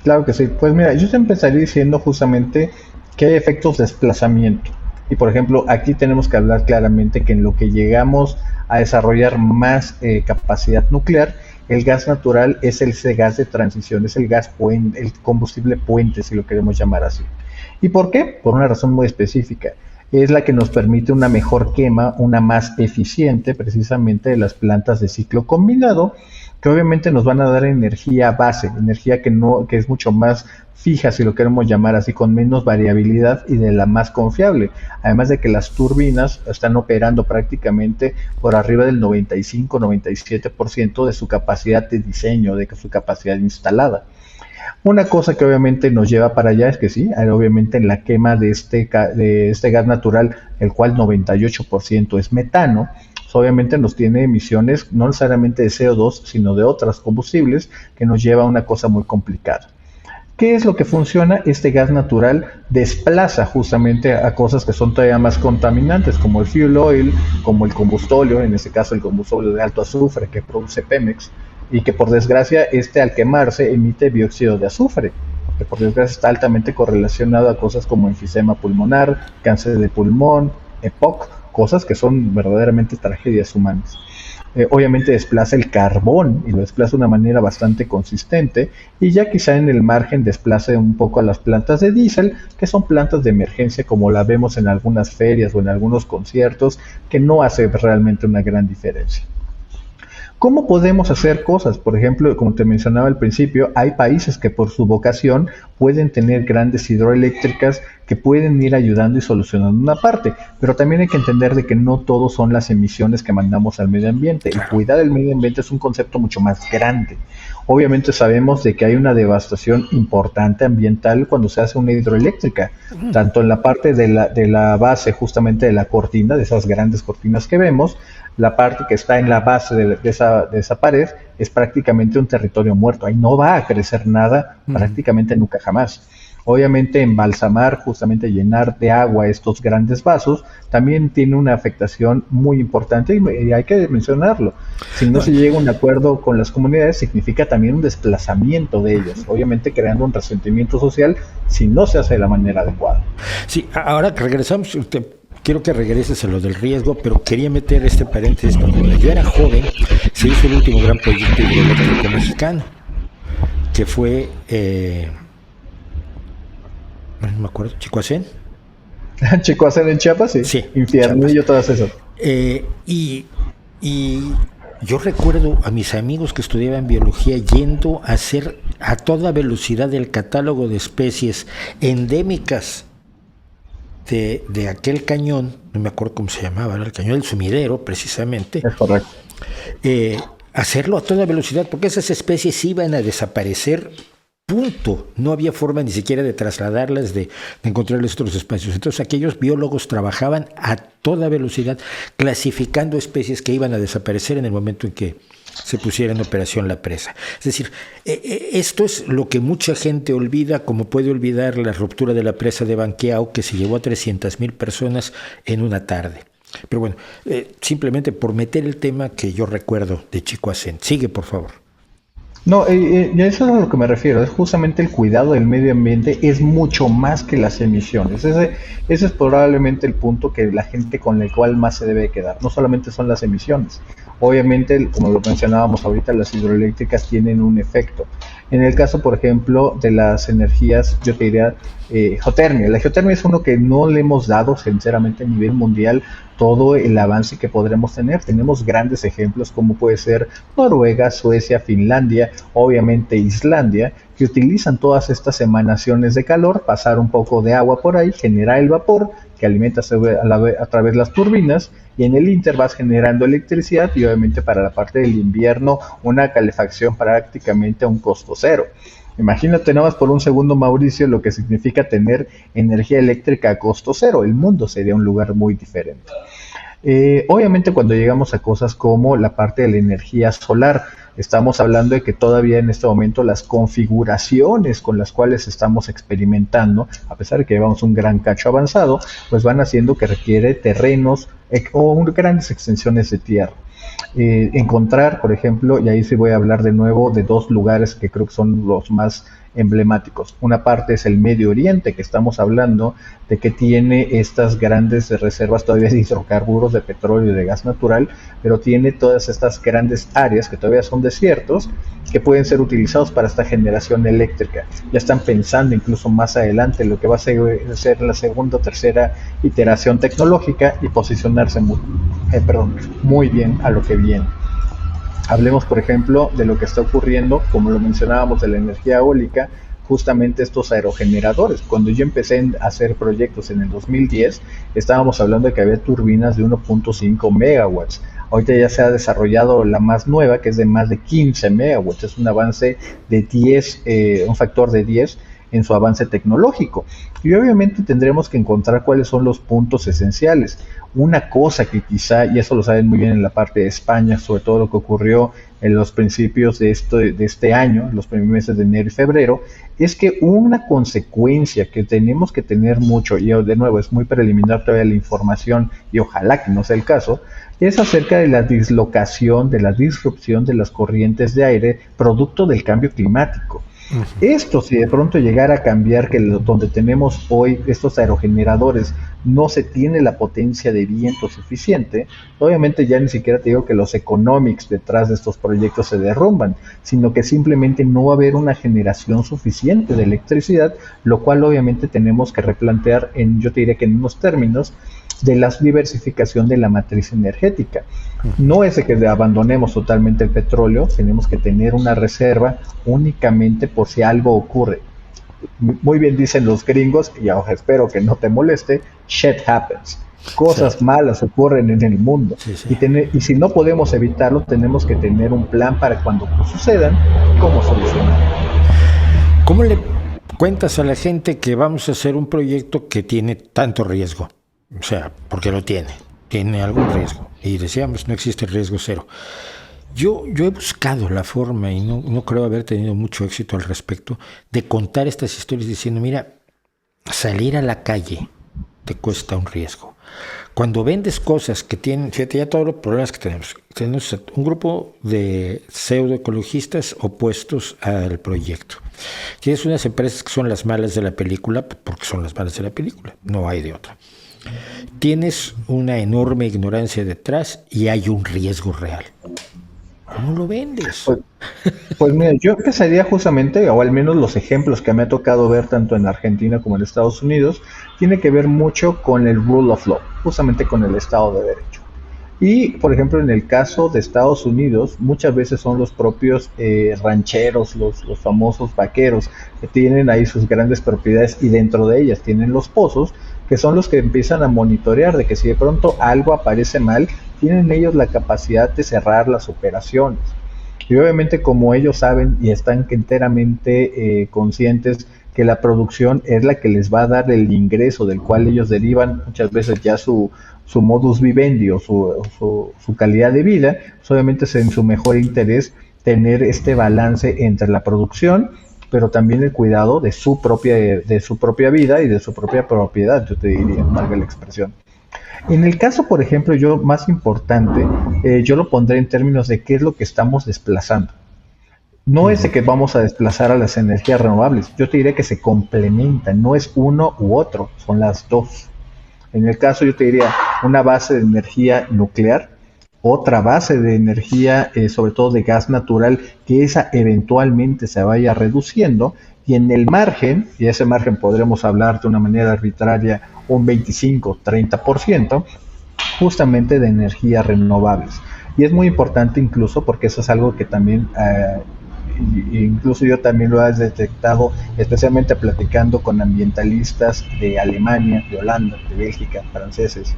Claro que sí. Pues mira, yo te empezaría diciendo justamente que hay efectos de desplazamiento. Y por ejemplo, aquí tenemos que hablar claramente que en lo que llegamos a desarrollar más capacidad nuclear el gas natural es ese gas de transición, es el gas puente, el combustible puente, si lo queremos llamar así. ¿Y por qué? Por una razón muy específica. Es la que nos permite una mejor quema, una más eficiente, precisamente de las plantas de ciclo combinado, que obviamente nos van a dar energía base, energía que es mucho más fija, si lo queremos llamar así, con menos variabilidad y de la más confiable. Además de que las turbinas están operando prácticamente por arriba del 95-97% de su capacidad de diseño, de su capacidad instalada. Una cosa que obviamente nos lleva para allá es que sí, obviamente en la quema de este gas natural, el cual 98% es metano, pues obviamente nos tiene emisiones no necesariamente de CO2, sino de otros combustibles, que nos lleva a una cosa muy complicada. ¿Qué es lo que funciona? Este gas natural desplaza justamente a cosas que son todavía más contaminantes, como el fuel oil, como el combustóleo, en este caso el combustóleo de alto azufre que produce Pemex, y que por desgracia al quemarse emite dióxido de azufre, que por desgracia está altamente correlacionado a cosas como enfisema pulmonar, cáncer de pulmón, EPOC, cosas que son verdaderamente tragedias humanas. Obviamente desplaza el carbón y lo desplaza de una manera bastante consistente, y ya quizá en el margen desplace un poco a las plantas de diésel, que son plantas de emergencia como la vemos en algunas ferias o en algunos conciertos, que no hace realmente una gran diferencia. ¿Cómo podemos hacer cosas? Por ejemplo, como te mencionaba al principio, hay países que por su vocación pueden tener grandes hidroeléctricas que pueden ir ayudando y solucionando una parte, pero también hay que entender de que no todo son las emisiones que mandamos al medio ambiente. El cuidar del medio ambiente es un concepto mucho más grande. Obviamente sabemos de que hay una devastación importante ambiental cuando se hace una hidroeléctrica, tanto en la parte de la base justamente de la cortina, de esas grandes cortinas que vemos. La parte que está en la base de esa pared es prácticamente un territorio muerto. Ahí no va a crecer nada prácticamente nunca jamás. Obviamente embalsamar, justamente llenar de agua estos grandes vasos, también tiene una afectación muy importante y hay que mencionarlo. Si no se llega a un acuerdo con las comunidades, significa también un desplazamiento de ellas, obviamente creando un resentimiento social si no se hace de la manera adecuada. Sí, ahora que regresamos, quiero que regreses a lo del riesgo, pero quería meter este paréntesis porque cuando yo era joven se hizo el último gran proyecto hidroeléctrico mexicano, que fue, no me acuerdo, Chicoacén. Chicoacén en Chiapas, sí. Sí, Infiernillo, todas esas. Y yo recuerdo a mis amigos que estudiaban biología yendo a hacer a toda velocidad el catálogo de especies endémicas de aquel cañón, no me acuerdo cómo se llamaba, era el cañón del Sumidero, precisamente. Es correcto. Hacerlo a toda velocidad, porque esas especies iban a desaparecer, punto. No había forma ni siquiera de trasladarlas, de encontrarles otros espacios. Entonces aquellos biólogos trabajaban a toda velocidad, clasificando especies que iban a desaparecer en el momento en que se pusiera en operación la presa. Es decir, esto es lo que mucha gente olvida, como puede olvidar la ruptura de la presa de Banqueao, que se llevó a 300,000 personas en una tarde. Pero bueno, simplemente por meter el tema que yo recuerdo de Chicoacén. Sigue, por favor. No, y a eso es a lo que me refiero, es justamente el cuidado del medio ambiente, es mucho más que las emisiones. Ese es probablemente el punto que la gente con el cual más se debe quedar, no solamente son las emisiones. Obviamente, como lo mencionábamos ahorita, las hidroeléctricas tienen un efecto. En el caso, por ejemplo, de las energías, yo te diría geotermia. La geotermia es uno que no le hemos dado, sinceramente, a nivel mundial todo el avance que podremos tener. Tenemos grandes ejemplos como puede ser Noruega, Suecia, Finlandia, obviamente Islandia, que utilizan todas estas emanaciones de calor, pasar un poco de agua por ahí, generar el vapor que alimenta a través de las turbinas, y en el inter vas generando electricidad y obviamente para la parte del invierno una calefacción prácticamente a un costo cero. Imagínate nada más por un segundo, Mauricio, lo que significa tener energía eléctrica a costo cero. El mundo sería un lugar muy diferente. Obviamente cuando llegamos a cosas como la parte de la energía solar, estamos hablando de que todavía en este momento las configuraciones con las cuales estamos experimentando, a pesar de que llevamos un gran cacho avanzado, pues van haciendo que requiere terrenos o grandes extensiones de tierra. Encontrar, por ejemplo, y ahí sí voy a hablar de nuevo de dos lugares que creo que son los más emblemáticos. Una parte es el Medio Oriente, que estamos hablando de que tiene estas grandes reservas todavía de hidrocarburos, de petróleo y de gas natural, pero tiene todas estas grandes áreas que todavía son desiertos, que pueden ser utilizados para esta generación eléctrica. Ya están pensando incluso más adelante lo que va a ser la segunda o tercera iteración tecnológica y posicionarse muy bien a lo que viene. Hablemos, por ejemplo, de lo que está ocurriendo, como lo mencionábamos, de la energía eólica, justamente estos aerogeneradores. Cuando yo empecé a hacer proyectos en el 2010, estábamos hablando de que había turbinas de 1.5 megawatts. Ahorita ya se ha desarrollado la más nueva, que es de más de 15 megawatts. Es un avance de 10, un factor de 10 en su avance tecnológico. Y obviamente tendremos que encontrar cuáles son los puntos esenciales. Una cosa que quizá, y eso lo saben muy bien en la parte de España, sobre todo lo que ocurrió en los principios de este año, los primeros meses de enero y febrero, es que una consecuencia que tenemos que tener mucho, y de nuevo es muy preliminar todavía la información, y ojalá que no sea el caso, es acerca de la dislocación, de la disrupción de las corrientes de aire producto del cambio climático. Esto, si de pronto llegara a cambiar, que donde tenemos hoy estos aerogeneradores no se tiene la potencia de viento suficiente, obviamente ya ni siquiera te digo que los economics detrás de estos proyectos se derrumban, sino que simplemente no va a haber una generación suficiente de electricidad, lo cual obviamente tenemos que replantear yo te diría que en unos términos de la diversificación de la matriz energética. No es de que abandonemos totalmente el petróleo, tenemos que tener una reserva únicamente por si algo ocurre. Muy bien dicen los gringos, y espero que no te moleste, shit happens. Cosas malas ocurren en el mundo. Y si no podemos evitarlo, tenemos que tener un plan para cuando sucedan, cómo solucionarlo. ¿Cómo le cuentas a la gente que vamos a hacer un proyecto que tiene tanto riesgo? O sea, porque lo tiene algún riesgo. Y decíamos, no existe riesgo cero. Yo he buscado la forma, y no creo haber tenido mucho éxito al respecto, de contar estas historias diciendo, mira, salir a la calle te cuesta un riesgo. Cuando vendes cosas que tienen, fíjate ya todos los problemas que tenemos un grupo de pseudoecologistas opuestos al proyecto. Tienes unas empresas que son las malas de la película, porque son las malas de la película, no hay de otra. Tienes una enorme ignorancia detrás y hay un riesgo real. ¿Cómo lo vendes? Pues mira, yo empezaría justamente, o al menos los ejemplos que me ha tocado ver tanto en Argentina como en Estados Unidos, tiene que ver mucho con el rule of law, justamente con el Estado de Derecho. Y, por ejemplo, en el caso de Estados Unidos, muchas veces son los propios rancheros, los famosos vaqueros, que tienen ahí sus grandes propiedades y dentro de ellas tienen los pozos, que son los que empiezan a monitorear de que si de pronto algo aparece mal, tienen ellos la capacidad de cerrar las operaciones. Y obviamente como ellos saben y están enteramente conscientes que la producción es la que les va a dar el ingreso del cual ellos derivan muchas veces ya su modus vivendi o su calidad de vida, pues obviamente es en su mejor interés tener este balance entre la producción, pero también el cuidado de su propia vida y de su propia propiedad, yo te diría, valga la expresión. En el caso, por ejemplo, más importante, yo lo pondré en términos de qué es lo que estamos desplazando. No es de que vamos a desplazar a las energías renovables, yo te diré que se complementan, no es uno u otro, son las dos. En el caso, yo te diría, una base de energía nuclear, otra base de energía, sobre todo de gas natural, que esa eventualmente se vaya reduciendo, y en el margen, y ese margen podremos hablar de una manera arbitraria, un 25-30%, justamente de energías renovables. Y es muy importante incluso porque eso es algo que también, incluso yo también lo he detectado, especialmente platicando con ambientalistas de Alemania, de Holanda, de Bélgica, franceses,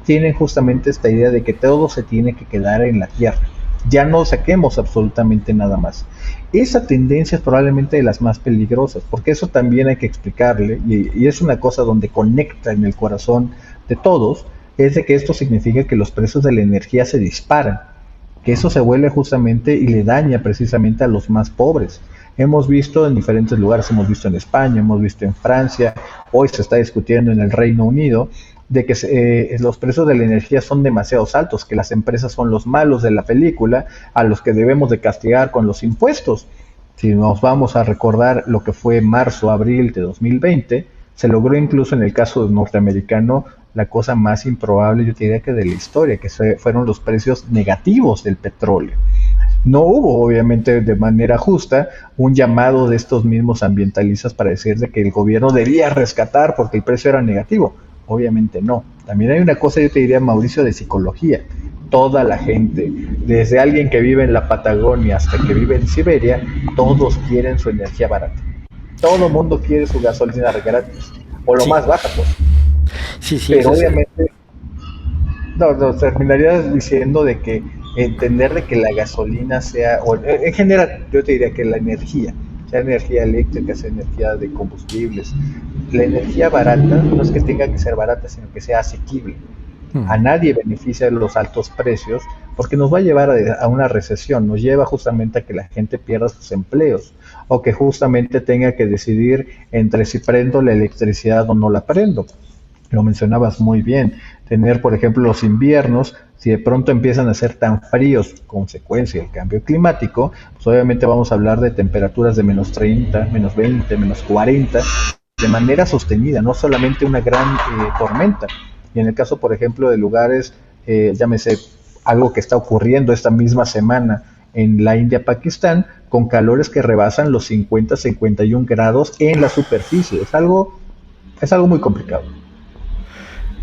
tienen justamente esta idea de que todo se tiene que quedar en la tierra. Ya no saquemos absolutamente nada más. Esa tendencia es probablemente de las más peligrosas, porque eso también hay que explicarle, y es una cosa donde conecta en el corazón de todos, es de que esto significa que los precios de la energía se disparan, que eso se vuelve justamente y le daña precisamente a los más pobres. Hemos visto en diferentes lugares, hemos visto en España, hemos visto en Francia, hoy se está discutiendo en el Reino Unido, de que los precios de la energía son demasiado altos, que las empresas son los malos de la película, a los que debemos de castigar con los impuestos. Si nos vamos a recordar lo que fue marzo, abril de 2020, se logró incluso en el caso norteamericano la cosa más improbable, yo diría que de la historia, que fueron los precios negativos del petróleo. No hubo, obviamente, de manera justa, un llamado de estos mismos ambientalistas para decir de que el gobierno debía rescatar porque el precio era negativo. Obviamente no. También hay una cosa, yo te diría, Mauricio, de psicología. Toda la gente, desde alguien que vive en la Patagonia hasta que vive en Siberia, todos quieren su energía barata. Todo el mundo quiere su gasolina gratis, o lo Sí, más baja, pues. sí, sí, Pero obviamente no, terminarías diciendo de que entender de que la gasolina sea, o en general, yo te diría que la energía, sea energía eléctrica, sea energía de combustibles, la energía barata no es que tenga que ser barata, sino que sea asequible. A nadie beneficia los altos precios porque nos va a llevar a una recesión, nos lleva justamente a que la gente pierda sus empleos o que justamente tenga que decidir entre si prendo la electricidad o no la prendo. Lo mencionabas muy bien, tener por ejemplo los inviernos, si de pronto empiezan a ser tan fríos, consecuencia del cambio climático, pues obviamente vamos a hablar de temperaturas de menos 30, menos 20, menos 40, de manera sostenida, no solamente una gran tormenta. Y en el caso, por ejemplo, de lugares, llámese algo que está ocurriendo esta misma semana en la India, Pakistán, con calores que rebasan los 50, 51 grados en la superficie. Es algo muy complicado.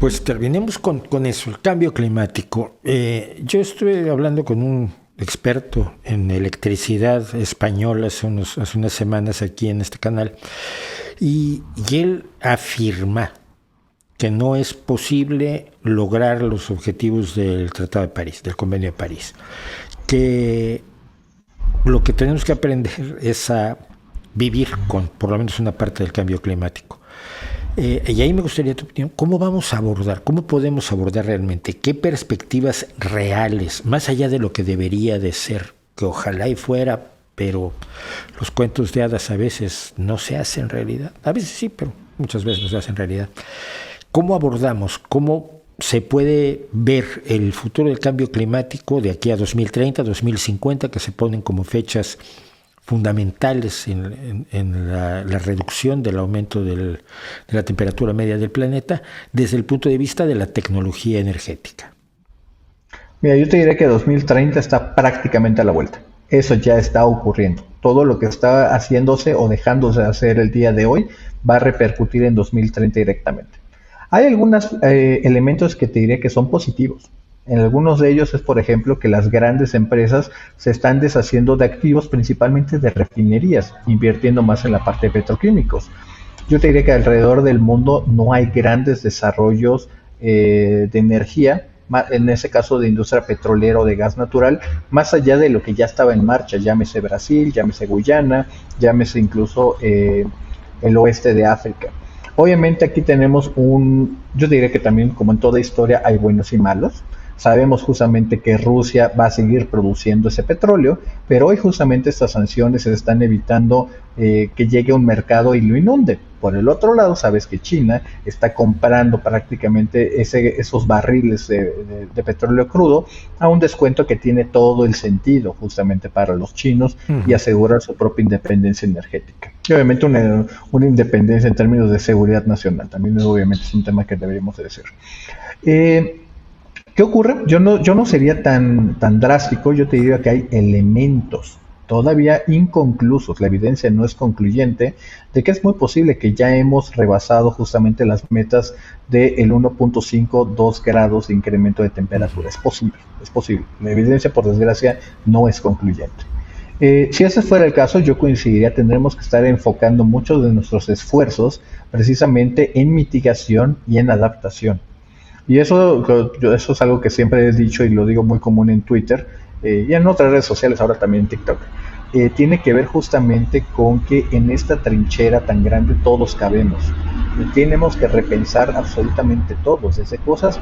pues terminemos con eso, el cambio climático. Yo estuve hablando con un experto en electricidad español hace unas semanas aquí en este canal y él afirma que no es posible lograr los objetivos del Tratado de París, del Convenio de París, que lo que tenemos que aprender es a vivir con por lo menos una parte del cambio climático. Y ahí me gustaría tu opinión, ¿cómo vamos a abordar, cómo podemos abordar realmente, qué perspectivas reales, más allá de lo que debería de ser, que ojalá y fuera, pero los cuentos de hadas a veces no se hacen realidad, a veces sí, pero muchas veces no se hacen realidad. ¿Cómo abordamos, cómo se puede ver el futuro del cambio climático de aquí a 2030, 2050, que se ponen como fechas fundamentales en la reducción del aumento de la temperatura media del planeta desde el punto de vista de la tecnología energética? Mira, yo te diré que 2030 está prácticamente a la vuelta. Eso ya está ocurriendo. Todo lo que está haciéndose o dejándose de hacer el día de hoy va a repercutir en 2030 directamente. Hay algunos elementos que te diré que son positivos. En algunos de ellos es, por ejemplo, que las grandes empresas se están deshaciendo de activos, principalmente de refinerías, invirtiendo más en la parte de petroquímicos. Yo te diré que alrededor del mundo no hay grandes desarrollos de energía, en ese caso de industria petrolera o de gas natural, más allá de lo que ya estaba en marcha, llámese Brasil, llámese Guyana, llámese incluso el oeste de África. Obviamente aquí tenemos yo diría que también como en toda historia hay buenos y malos. Sabemos justamente que Rusia va a seguir produciendo ese petróleo, pero hoy justamente estas sanciones se están evitando que llegue a un mercado y lo inunde. Por el otro lado, sabes que China está comprando prácticamente esos barriles de petróleo crudo a un descuento que tiene todo el sentido justamente para los chinos y asegurar su propia independencia energética. Y obviamente una independencia en términos de seguridad nacional, también obviamente es un tema que deberíamos de decir. ¿Qué ocurre? Yo no sería tan drástico, yo te diría que hay elementos todavía inconclusos, la evidencia no es concluyente, de que es muy posible que ya hemos rebasado justamente las metas del 1.5, 2 grados de incremento de temperatura. Es posible. La evidencia, por desgracia, no es concluyente. Si ese fuera el caso, yo coincidiría, tendremos que estar enfocando muchos de nuestros esfuerzos precisamente en mitigación y en adaptación. Y eso es algo que siempre he dicho y lo digo muy común en Twitter y en otras redes sociales, ahora también en TikTok. Tiene que ver justamente con que en esta trinchera tan grande todos cabemos. Tenemos que repensar absolutamente todos, desde cosas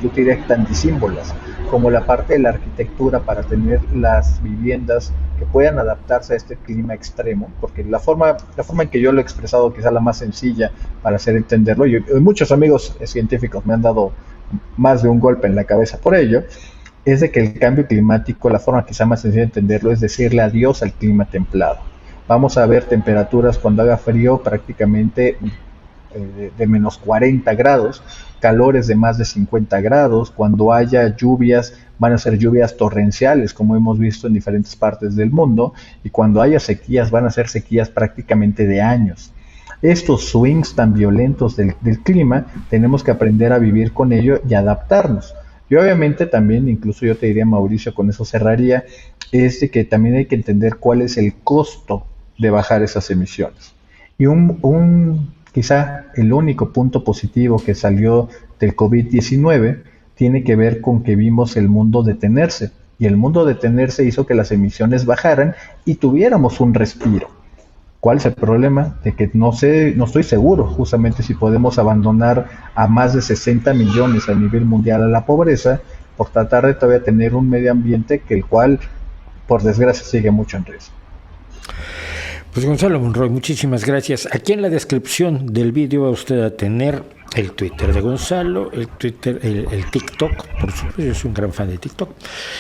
yo diría que tan disímbolas, como la parte de la arquitectura para tener las viviendas que puedan adaptarse a este clima extremo, porque la forma en que yo lo he expresado quizá la más sencilla para hacer entenderlo, y muchos amigos científicos me han dado más de un golpe en la cabeza por ello, es de que el cambio climático, la forma quizá más sencilla de entenderlo, es decirle adiós al clima templado. Vamos a ver temperaturas cuando haga frío prácticamente de menos 40 grados, calores de más de 50 grados, cuando haya lluvias van a ser lluvias torrenciales como hemos visto en diferentes partes del mundo, y cuando haya sequías van a ser sequías prácticamente de años. Estos swings tan violentos del clima tenemos que aprender a vivir con ello y adaptarnos. Y obviamente también, incluso yo te diría, Mauricio, con eso cerraría, es de que también hay que entender cuál es el costo de bajar esas emisiones. Y quizá el único punto positivo que salió del COVID-19 tiene que ver con que vimos el mundo detenerse. Y el mundo detenerse hizo que las emisiones bajaran y tuviéramos un respiro. ¿Cuál es el problema? De que no sé, no estoy seguro justamente si podemos abandonar a más de 60 millones a nivel mundial a la pobreza por tratar de todavía tener un medio ambiente que el cual, por desgracia, sigue mucho en riesgo. Pues Gonzalo Monroy, muchísimas gracias. Aquí en la descripción del vídeo va usted a tener el Twitter de Gonzalo, el TikTok, por supuesto, yo soy un gran fan de TikTok,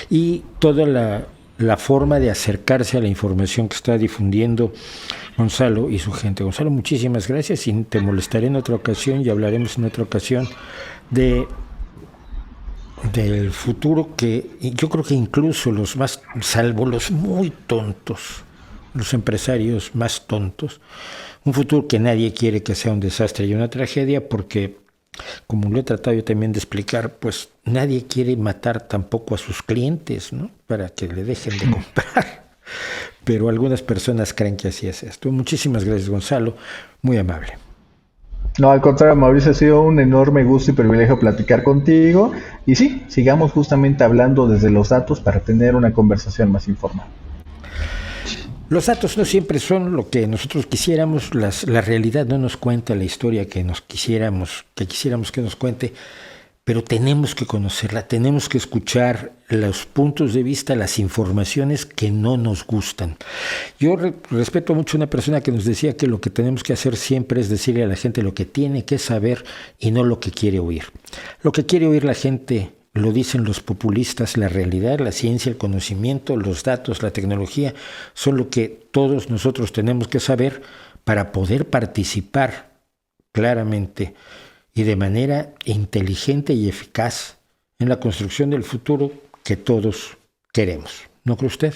y toda la forma de acercarse a la información que está difundiendo Gonzalo y su gente. Gonzalo, muchísimas gracias y te molestaré en otra ocasión y hablaremos en otra ocasión del futuro, que yo creo que incluso los más, salvo los muy tontos, los empresarios más tontos, un futuro que nadie quiere que sea un desastre y una tragedia, porque como lo he tratado yo también de explicar, pues nadie quiere matar tampoco a sus clientes, ¿no? Para que le dejen de comprar. Pero algunas personas creen que así es esto. Muchísimas gracias, Gonzalo. Muy amable. No, al contrario, Mauricio, ha sido un enorme gusto y privilegio platicar contigo. Y sí, sigamos justamente hablando desde los datos para tener una conversación más informal. Los datos no siempre son lo que nosotros quisiéramos, la realidad no nos cuenta la historia que quisiéramos que nos cuente, pero tenemos que conocerla, tenemos que escuchar los puntos de vista, las informaciones que no nos gustan. Yo respeto mucho a una persona que nos decía que lo que tenemos que hacer siempre es decirle a la gente lo que tiene que saber y no lo que quiere oír. Lo que quiere oír la gente lo dicen los populistas, la realidad, la ciencia, el conocimiento, los datos, la tecnología, son lo que todos nosotros tenemos que saber para poder participar claramente y de manera inteligente y eficaz en la construcción del futuro que todos queremos. ¿No cree usted?